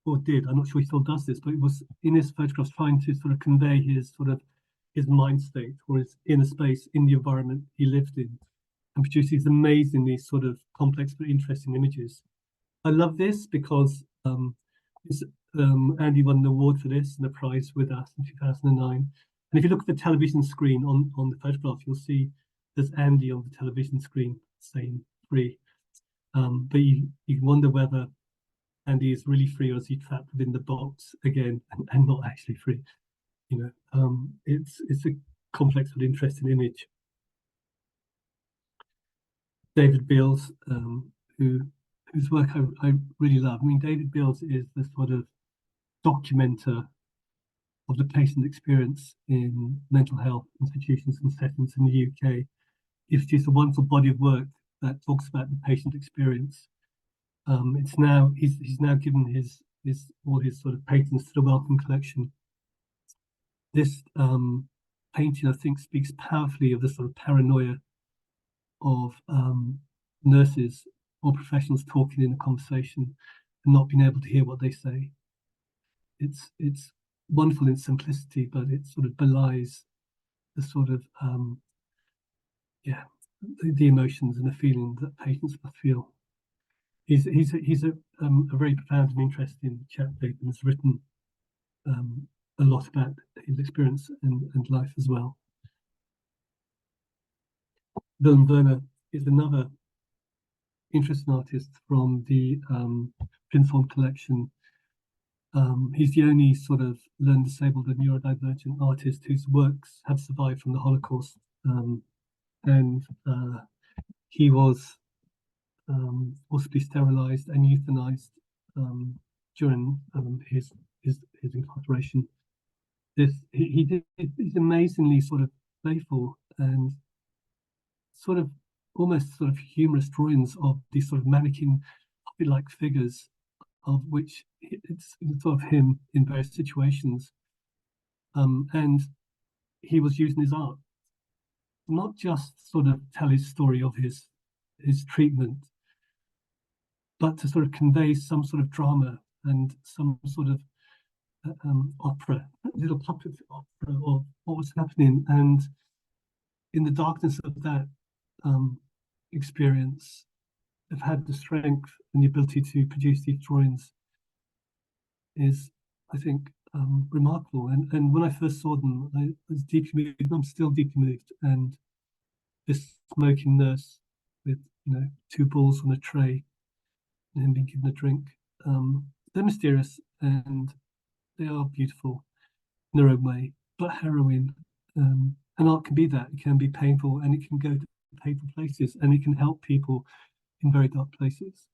or did, I'm not sure he still does this, but it was in his photographs trying to sort of convey his mind state or his inner space in the environment he lived in, and produce these amazingly sort of complex but interesting images. I love this because Andy won an award for this and a prize with us in 2009. And if you look at the television screen on the photograph, you'll see there's Andy on the television screen saying free. But you wonder whether Andy is really free or is he trapped within the box again and not actually free. You know, it's a complex but interesting image. David Beals, whose work I really love. I mean, David Beals is the sort of documenter of the patient experience in mental health institutions and settings in the UK. It's just a wonderful body of work that talks about the patient experience. It's now he's now given all his sort of patents to the Wellcome Collection. This painting, I think, speaks powerfully of the sort of paranoia of nurses or professionals talking in a conversation and not being able to hear what they say. It's wonderful in simplicity, but it sort of belies the sort of the emotions and the feeling that patients must feel. He's a very profound and interesting chap, and has written a lot about his experience and life as well. Willem Werner is another interesting artist from the Prinzhorn collection, He's the only sort of learned disabled and neurodivergent artist whose works have survived from the Holocaust. And he was forcibly sterilized and euthanized during his incarceration. He's amazingly sort of playful and sort of almost sort of humorous drawings of these sort of mannequin puppet-like figures, of which it's sort of him in various situations. And he was using his art not just sort of tell his story of his treatment, but to sort of convey some sort of drama and some sort of opera, little puppet opera of what was happening. And in the darkness of that experience, have had the strength and the ability to produce these drawings is, I think, remarkable. And when I first saw them, I was deeply moved. I'm still deeply moved. And this smoking nurse with, you know, 2 balls on a tray and him being given a drink, they're mysterious and they are beautiful in their own way, but harrowing. And art can be that. It can be painful, and it can go to painful places, and it can help people in very dark places.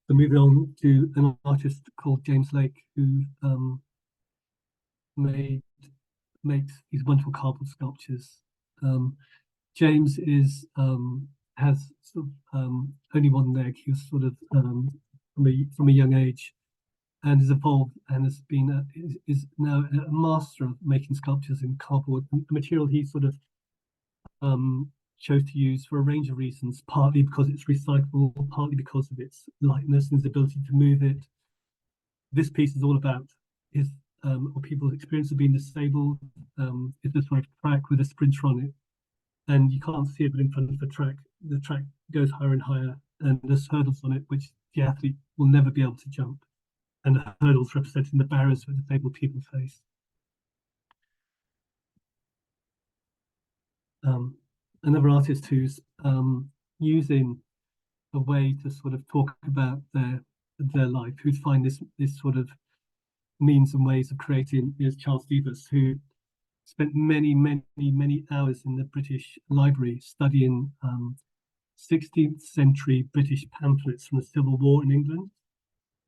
So moving on to an artist called James Lake, who makes these wonderful cardboard sculptures. James is has sort of only one leg. He was sort of from a young age, and has evolved and has been is now a master of making sculptures in cardboard. The material he sort of chose to use for a range of reasons, partly because it's recyclable, partly because of its lightness and his ability to move it. This piece is all about his or people's experience of being disabled. It's a sort of track with a sprinter on it, and you can't see it, but in front of the track goes higher and higher, and there's hurdles on it which the athlete will never be able to jump, and the hurdles representing the barriers that disabled people face. Another artist who's using a way to sort of talk about their life, who's find this sort of means and ways of creating, is Charles Divas, who spent many hours in the British Library studying 16th century British pamphlets from the Civil War in England,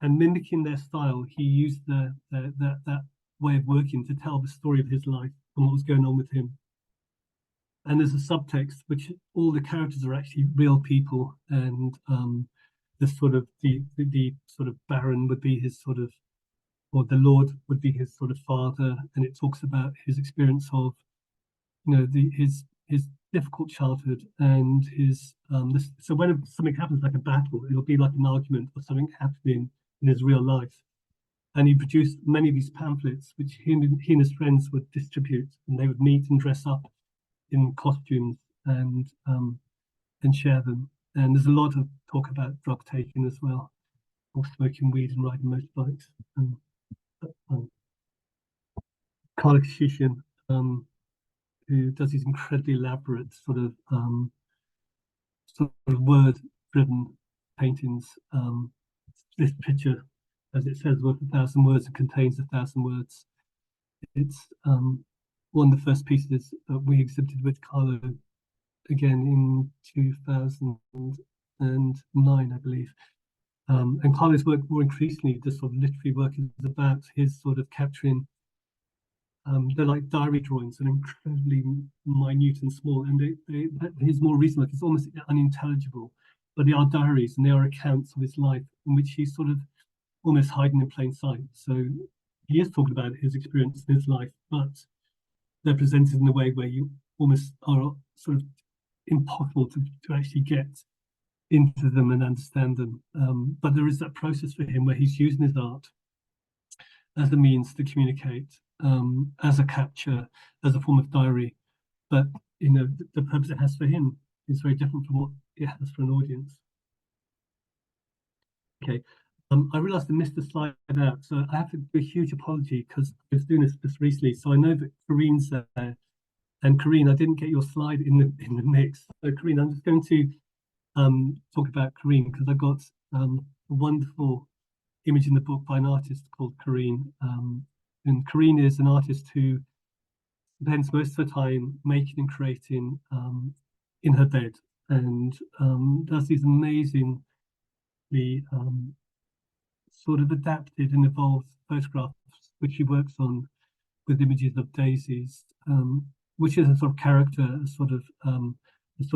and mimicking their style, he used that way of working to tell the story of his life and what was going on with him. And there's a subtext which all the characters are actually real people, and the sort of Baron would be his sort of, or the Lord would be his sort of father, and it talks about his experience of, you know, his difficult childhood and his so when something happens like a battle, it'll be like an argument or something happening in his real life. And he produced many of these pamphlets which he and his friends would distribute, and they would meet and dress up in costumes and share them. And there's a lot of talk about drug taking as well, or smoking weed and riding motorbikes. Carla Kishishian, who does these incredibly elaborate sort of word-driven paintings. This picture, as it says, worth 1,000 words and contains 1,000 words. It's one of the first pieces that we exhibited with Carlo, again in 2009, I believe. And Carlo's work, more increasingly, the sort of literary work, is about his sort of capturing. They're like diary drawings, and incredibly minute and small. And his more recent work is almost unintelligible, but they are diaries and they are accounts of his life in which he's sort of almost hiding in plain sight. So he is talking about his experience in his life, but they're presented in a way where you almost are sort of impossible to actually get into them and understand them. But there is that process for him where he's using his art as a means to communicate, as a capture, as a form of diary. But you know, the purpose it has for him is very different from what it has for an audience. Okay, I realized I missed the slide out, so I have to do a huge apology because I was doing this just recently. So I know that Corinne's there, and Corinne, I didn't get your slide in the mix. So Corinne, I'm just going to talk about Corinne because I got a wonderful image in the book by an artist called Corinne. And Corinne is an artist who spends most of the time making and creating in her bed, and does these amazingly sort of adapted and evolved photographs, which she works on with images of daisies, which is a sort of character, a sort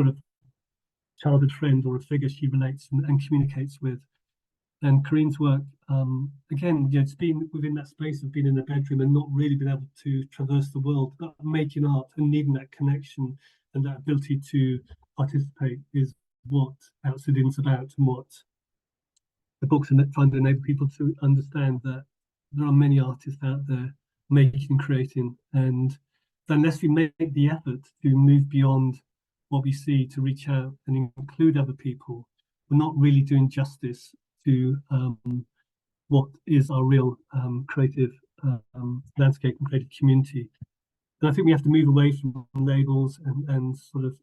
of childhood friend or a figure she relates and communicates with. And Corinne's work, again, it's been within that space of being in a bedroom and not really being able to traverse the world, but making art and needing that connection and that ability to participate is what Outside's about, and what the books are trying to enable people to understand, that there are many artists out there making and creating, and unless we make the effort to move beyond what we see, to reach out and include other people, we're not really doing justice to what is our real creative landscape and creative community. And I think we have to move away from labels and sort of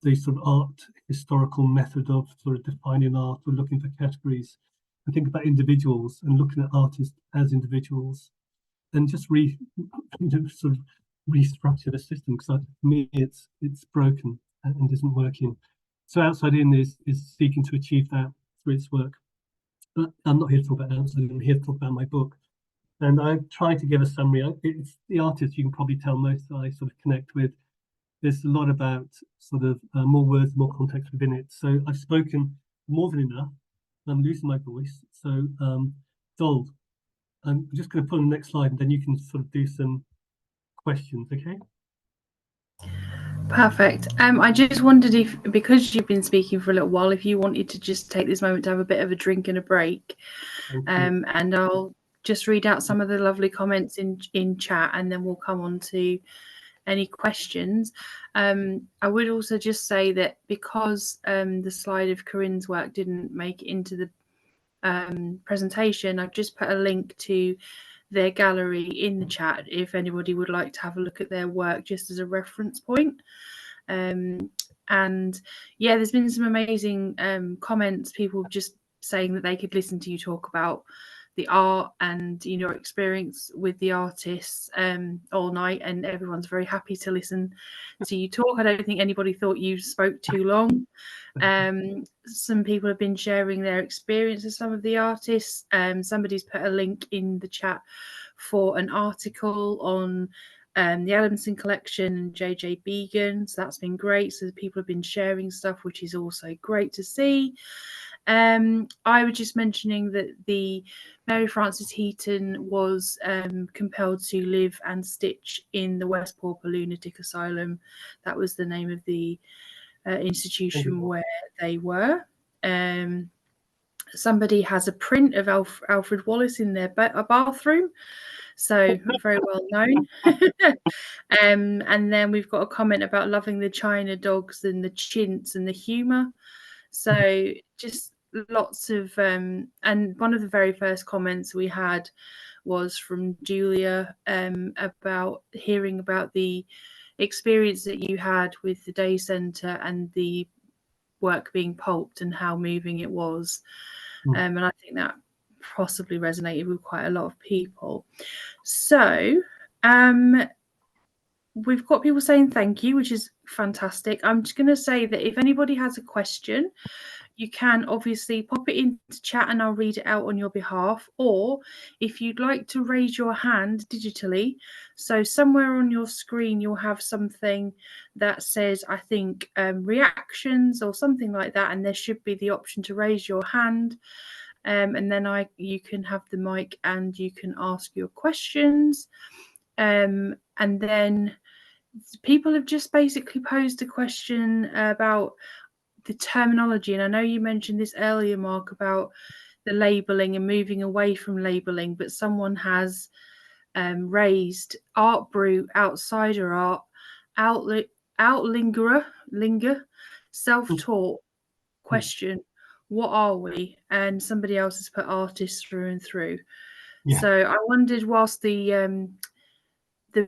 the sort of art historical method of sort of defining art or looking for categories, and think about individuals and looking at artists as individuals, and just sort of restructure the system, because for me it's broken and isn't working. So Outside In is seeking to achieve that through its work. But I'm not here to talk about Outside In, I'm here to talk about my book. And I've tried to give a summary. It's the artist you can probably tell most that I sort of connect with. There's a lot about sort of more words, more context within it. So I've spoken more than enough. I'm losing my voice. So Dold, I'm just going to put on the next slide, and then you can sort of do some questions, okay? Perfect. I just wondered if, because you've been speaking for a little while, if you wanted to just take this moment to have a bit of a drink and a break. And I'll just read out some of the lovely comments in chat, and then we'll come on to any questions. I would also just say that because the slide of Corinne's work didn't make it into the presentation, I've just put a link to their gallery in the chat if anybody would like to have a look at their work just as a reference point. And yeah, there's been some amazing comments, people just saying that they could listen to you talk about the art and your experience with the artists all night, and everyone's very happy to listen to you talk. I don't think anybody thought you spoke too long. Some people have been sharing their experience of some of the artists. Somebody's put a link in the chat for an article on the Adamson collection and JJ Began, so that's been great. So people have been sharing stuff, which is also great to see. I was just mentioning that the Mary Frances Heaton was compelled to live and stitch in the West Pauper Lunatic Asylum. That was the name of the institution where they were. Somebody has a print of Alfred Wallace in their bathroom, so very well known. And then we've got a comment about loving the China dogs and the chintz and the humour. So just lots of and one of the very first comments we had was from Julia about hearing about the experience that you had with the day centre and the work being pulped and how moving it was. And I think that possibly resonated with quite a lot of people. So we've got people saying thank you, which is fantastic. I'm just going to say that if anybody has a question, you can obviously pop it into chat and I'll read it out on your behalf. Or if you'd like to raise your hand digitally, so somewhere on your screen you'll have something that says, I think, reactions or something like that, and there should be the option to raise your hand. And then you can have the mic and you can ask your questions. And then people have just basically posed a question about the terminology, and I know you mentioned this earlier, Mark, about the labeling and moving away from labeling, but someone has raised art brew, outsider art, outlinger, self-taught. Question, what are we? And somebody else has put artists through and through. So I wondered, whilst the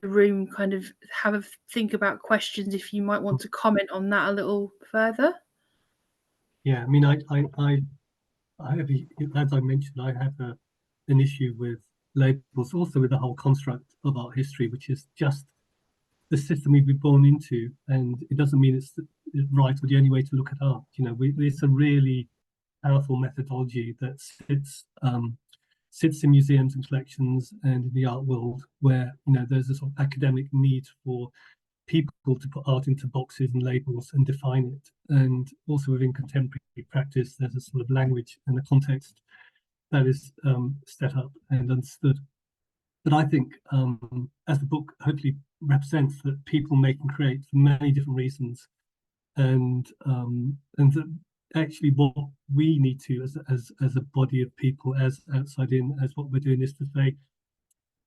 room kind of have a think about questions, if you might want to comment on that a little further. Yeah, I mean, I as I mentioned, I have an issue with labels, also with the whole construct of art history, which is just the system we've been born into, and it doesn't mean it's right or the only way to look at art. You know, it's a really powerful methodology that sits in museums and collections and in the art world, where there's a sort of academic need for people to put art into boxes and labels and define it. And also within contemporary practice, there's a sort of language and a context that is set up and understood. But I think, as the book hopefully represents, that people make and create for many different reasons, and that actually what we need to, as a body of people, as outside in, as what we're doing, is to say,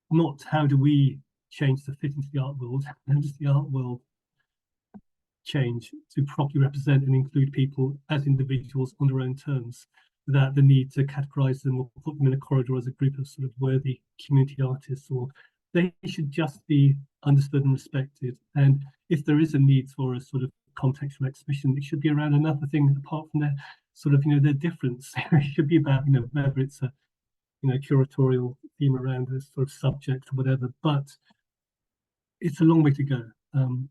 not how do we change to fit into the art world, how does the art world change to properly represent and include people as individuals on their own terms, without the need to categorize them or put them in a corridor as a group of sort of worthy community artists. Or they should just be understood and respected. And if there is a need for a sort of contextual exhibition, it should be around another thing apart from their sort of their difference. It should be about whether it's a curatorial theme around a sort of subject or whatever. But it's a long way to go.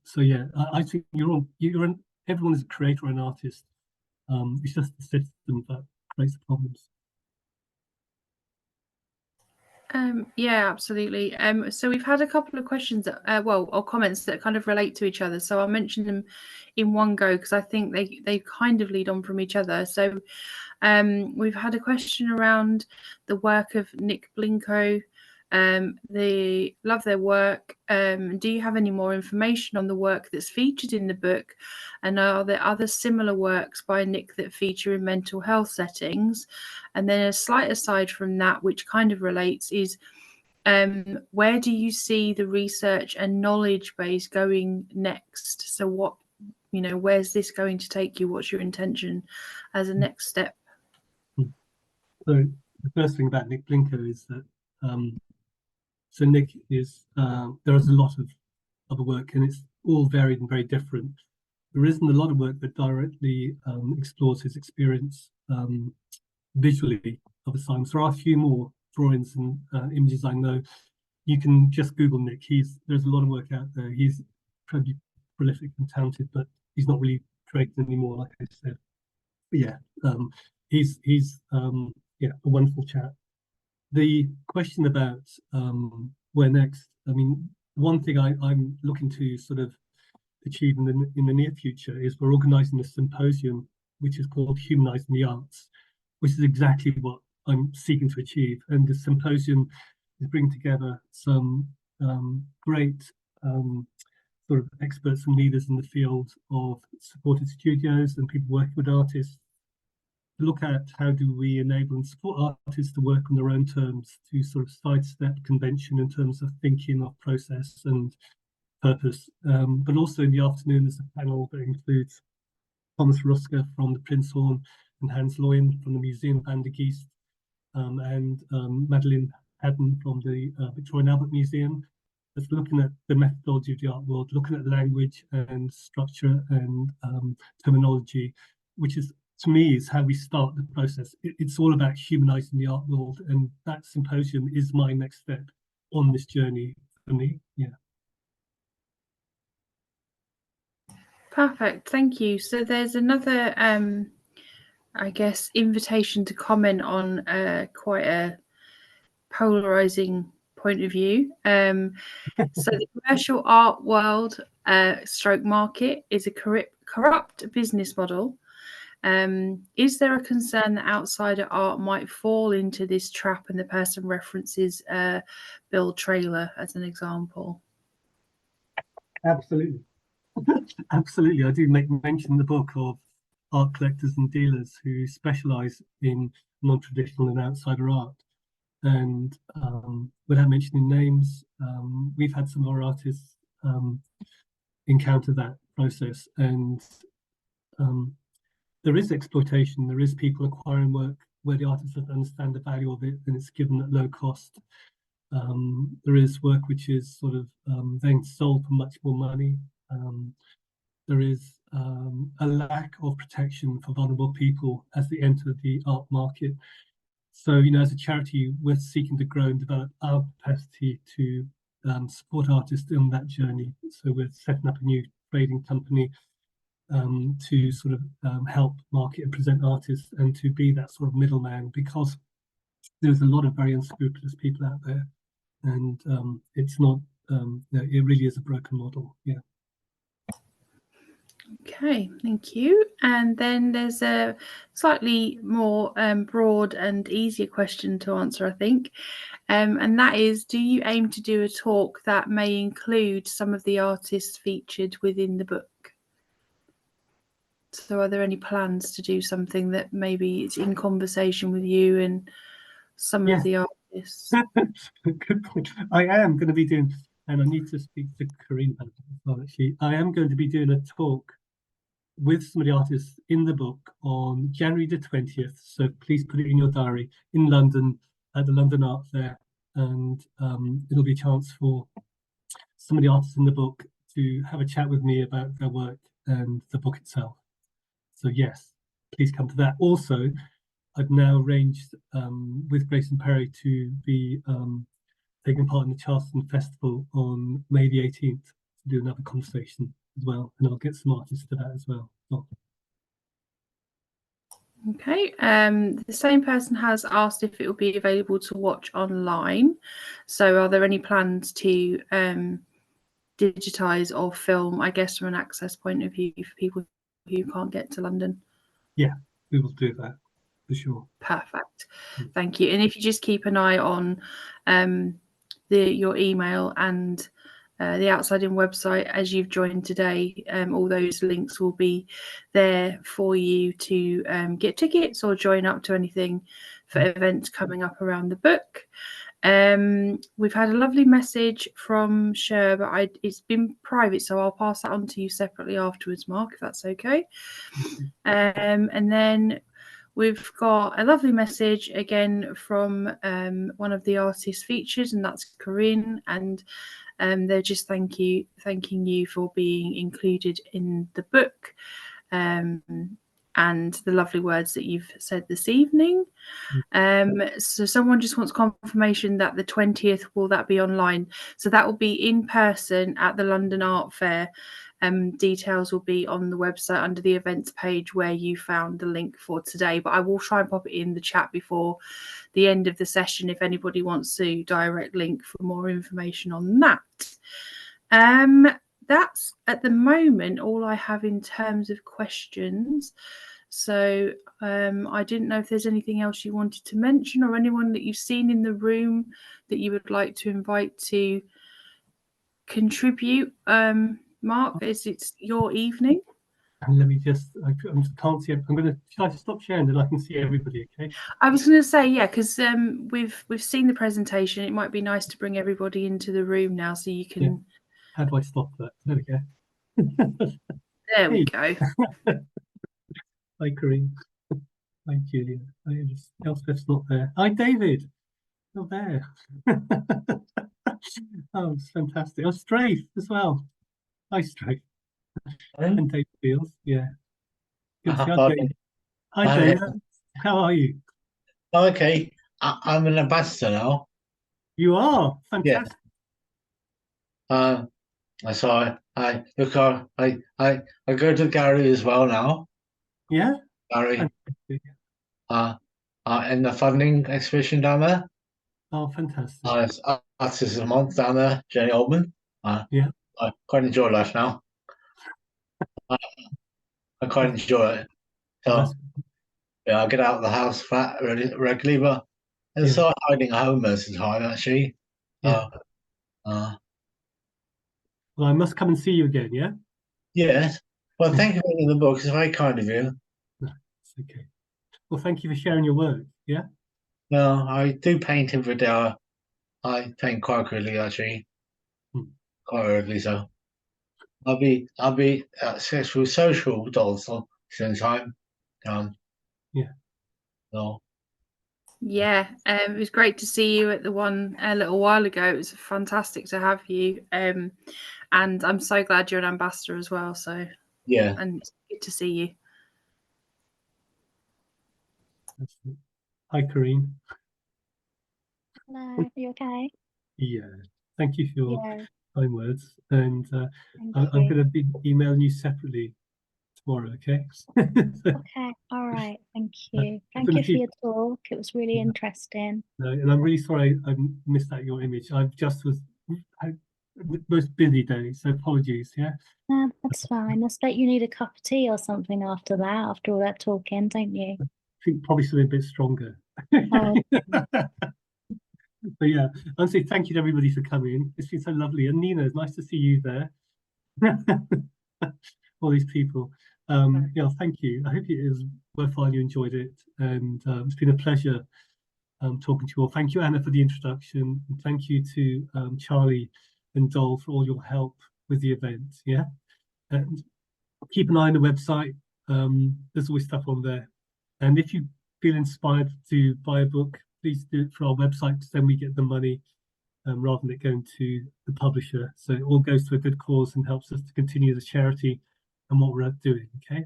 So yeah, I think everyone is a creator or an artist. It's just the system that creates the problems. Yeah, absolutely. So we've had a couple of questions or comments that kind of relate to each other. So I'll mention them in one go because I think they kind of lead on from each other. So we've had a question around the work of Nick Blinko. They love their work. Do you have any more information on the work that's featured in the book? And are there other similar works by Nick that feature in mental health settings? And then a slight aside from that, which kind of relates, is where do you see the research and knowledge base going next? So what, where's this going to take you? What's your intention as a next step? So the first thing about Nick Blinko is that so Nick is there is a lot of other work, and it's all varied and very different. There isn't a lot of work that directly explores his experience visually of asylums. There are a few more drawings and images I know. You can just Google Nick. There's a lot of work out there. He's incredibly prolific and talented, but he's not really creating anymore, like I said. But yeah, he's a wonderful chap. The question about where next, I mean, one thing I'm looking to sort of achieve in the near future is we're organising a symposium which is called Humanising the Arts, which is exactly what I'm seeking to achieve. And the symposium is bringing together some great sort of experts and leaders in the field of supported studios and people working with artists, look at how do we enable and support artists to work on their own terms, to sort of sidestep convention in terms of thinking of process and purpose. But also in the afternoon, there's a panel that includes Thomas Ruska from the Prinzhorn and Hans Loyen from the Museum van der Geest, and Madeleine Haddon from the Victoria and Albert Museum. That's looking at the methodology of the art world, looking at language and structure and terminology, which is, to me, is how we start the process. It's all about humanizing the art world, and that symposium is my next step on this journey for me. Yeah. Perfect, thank you. So there's another, I guess, invitation to comment on quite a polarizing point of view. So the commercial art world stroke market is a corrupt business model. Is there a concern that outsider art might fall into this trap? And the person references Bill Trailer as an example. Absolutely. Absolutely. I do make mention in the book of art collectors and dealers who specialize in non-traditional and outsider art. And without mentioning names, we've had some of our artists encounter that process. And there is exploitation. There is people acquiring work where the artist doesn't understand the value of it, and it's given at low cost. There is work which is sort of then sold for much more money. there is a lack of protection for vulnerable people as they enter the art market. So, you know, as a charity, we're seeking to grow and develop our capacity to support artists on that journey. So we're setting up a new trading company to sort of help market and present artists and to be that sort of middleman, because there's a lot of very unscrupulous people out there, and it's not, it really is a broken model. Yeah. Okay, thank you. And then there's a slightly more broad and easier question to answer, I think. And that is, do you aim to do a talk that may include some of the artists featured within the book? So are there any plans to do something that maybe is in conversation with you and some of the artists? Good point. I am going to be doing, and I need to speak to Corinne about it as well, actually. I am going to be doing a talk with some of the artists in the book on January the 20th. So please put it in your diary, in London at the London Art Fair. And it'll be a chance for some of the artists in the book to have a chat with me about their work and the book itself. So yes, please come to that. Also, I've now arranged with Grayson Perry to be taking part in the Charleston Festival on May the 18th to do another conversation as well, and I'll get some artists to that as well. Okay, the same person has asked if it will be available to watch online. So are there any plans to digitize or film, I guess, from an access point of view for people who can't get to London? Yeah, we will do that for sure. Perfect. Thank you. And if you just keep an eye on your email and the Outside In website as you've joined today, all those links will be there for you to get tickets or join up to anything for events coming up around the book. We've had a lovely message from Cher, but it's been private, so I'll pass that on to you separately afterwards, Mark, if that's okay. And then we've got a lovely message again from one of the artists featured, and that's Corinne, and they're just thanking you for being included in the book, and the lovely words that you've said this evening. So someone just wants confirmation that the 20th, will that be online? So that will be in person at the London Art Fair. Details will be on the website under the events page where you found the link for today, but I will try and pop it in the chat before the end of the session if anybody wants to direct link for more information on that. That's at the moment all I have in terms of questions. So I didn't know if there's anything else you wanted to mention, or anyone that you've seen in the room that you would like to invite to contribute. Mark, it's your evening. And let me just, I can't see it. Shall I stop sharing then I can see everybody, okay? I was going to say, yeah, because we've seen the presentation. It might be nice to bring everybody into the room now so you can... Yeah. How do I stop that? There we go. There we go. Hi, Corinne. Hi, Julia. Elspeth's not there. Hi, David. You're there. Oh, it's fantastic. Oh, Strafe as well. Hi, Strafe. And David Fields. Yeah. Good to see you, David. Hi, David. How are you? Okay. I'm an ambassador now. You are? Fantastic. Yeah. So I look. I go to the gallery as well now. Yeah. Gallery. In the funding exhibition down there. Oh, fantastic. Artist of the Month down there, Jenny Oldman. Yeah. I quite enjoy life now. I quite enjoy it. So yeah, I get out of the house flat regularly, but I start hiding at home most of the time actually. Yeah. Well, I must come and see you again, yeah? Yes. Well, thank you for reading the book. It's very kind of you. No, it's okay. Well, thank you for sharing your work, yeah? No, I do paint every day. I paint quite quickly actually. Quite early, so I'll be sexual social dolls at the same time. Yeah. So Yeah, it was great to see you at the one a little while ago. It was fantastic to have you, and I'm so glad you're an ambassador as well. So Yeah. and it's good to see you. Hi, Karine. Hello, are you okay? Yeah, thank you for your Yeah, kind words. And thank I'm you. going to be emailing you separately tomorrow, okay? Okay, all right, thank you. I've Thank done a you for few, your talk. It was really interesting. and I'm really sorry I missed out your image. I just was the most busy day, so apologies, yeah? No, that's fine. I bet you need a cup of tea or something after that, after all that talking, don't you? I think probably something a bit stronger. Oh, But yeah, I'll say thank you to everybody for coming. It's been so lovely. And Nina, it's nice to see you there. All these people. Yeah, thank you. I hope it is worthwhile. You enjoyed it, and it's been a pleasure talking to you all. Thank you, Anna, for the introduction, and thank you to Charlie and Dol for all your help with the event. Yeah, and keep an eye on the website. There's always stuff on there, and if you feel inspired to buy a book, please do it for our website, because then we get the money rather than it going to the publisher. So it all goes to a good cause and helps us to continue the charity and what we're doing. Okay.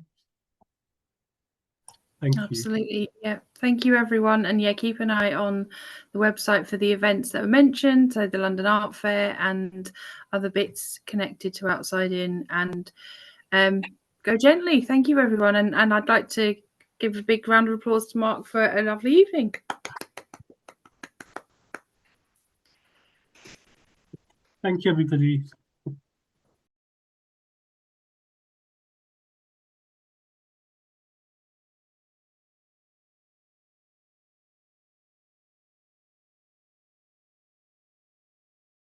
Thank you. Absolutely. Yeah. Thank you, everyone. And yeah, keep an eye on the website for the events that were mentioned, so the London Art Fair and other bits connected to Outside In. And go gently. Thank you, everyone. And I'd like to give a big round of applause to Mark for a lovely evening. Thank you, everybody.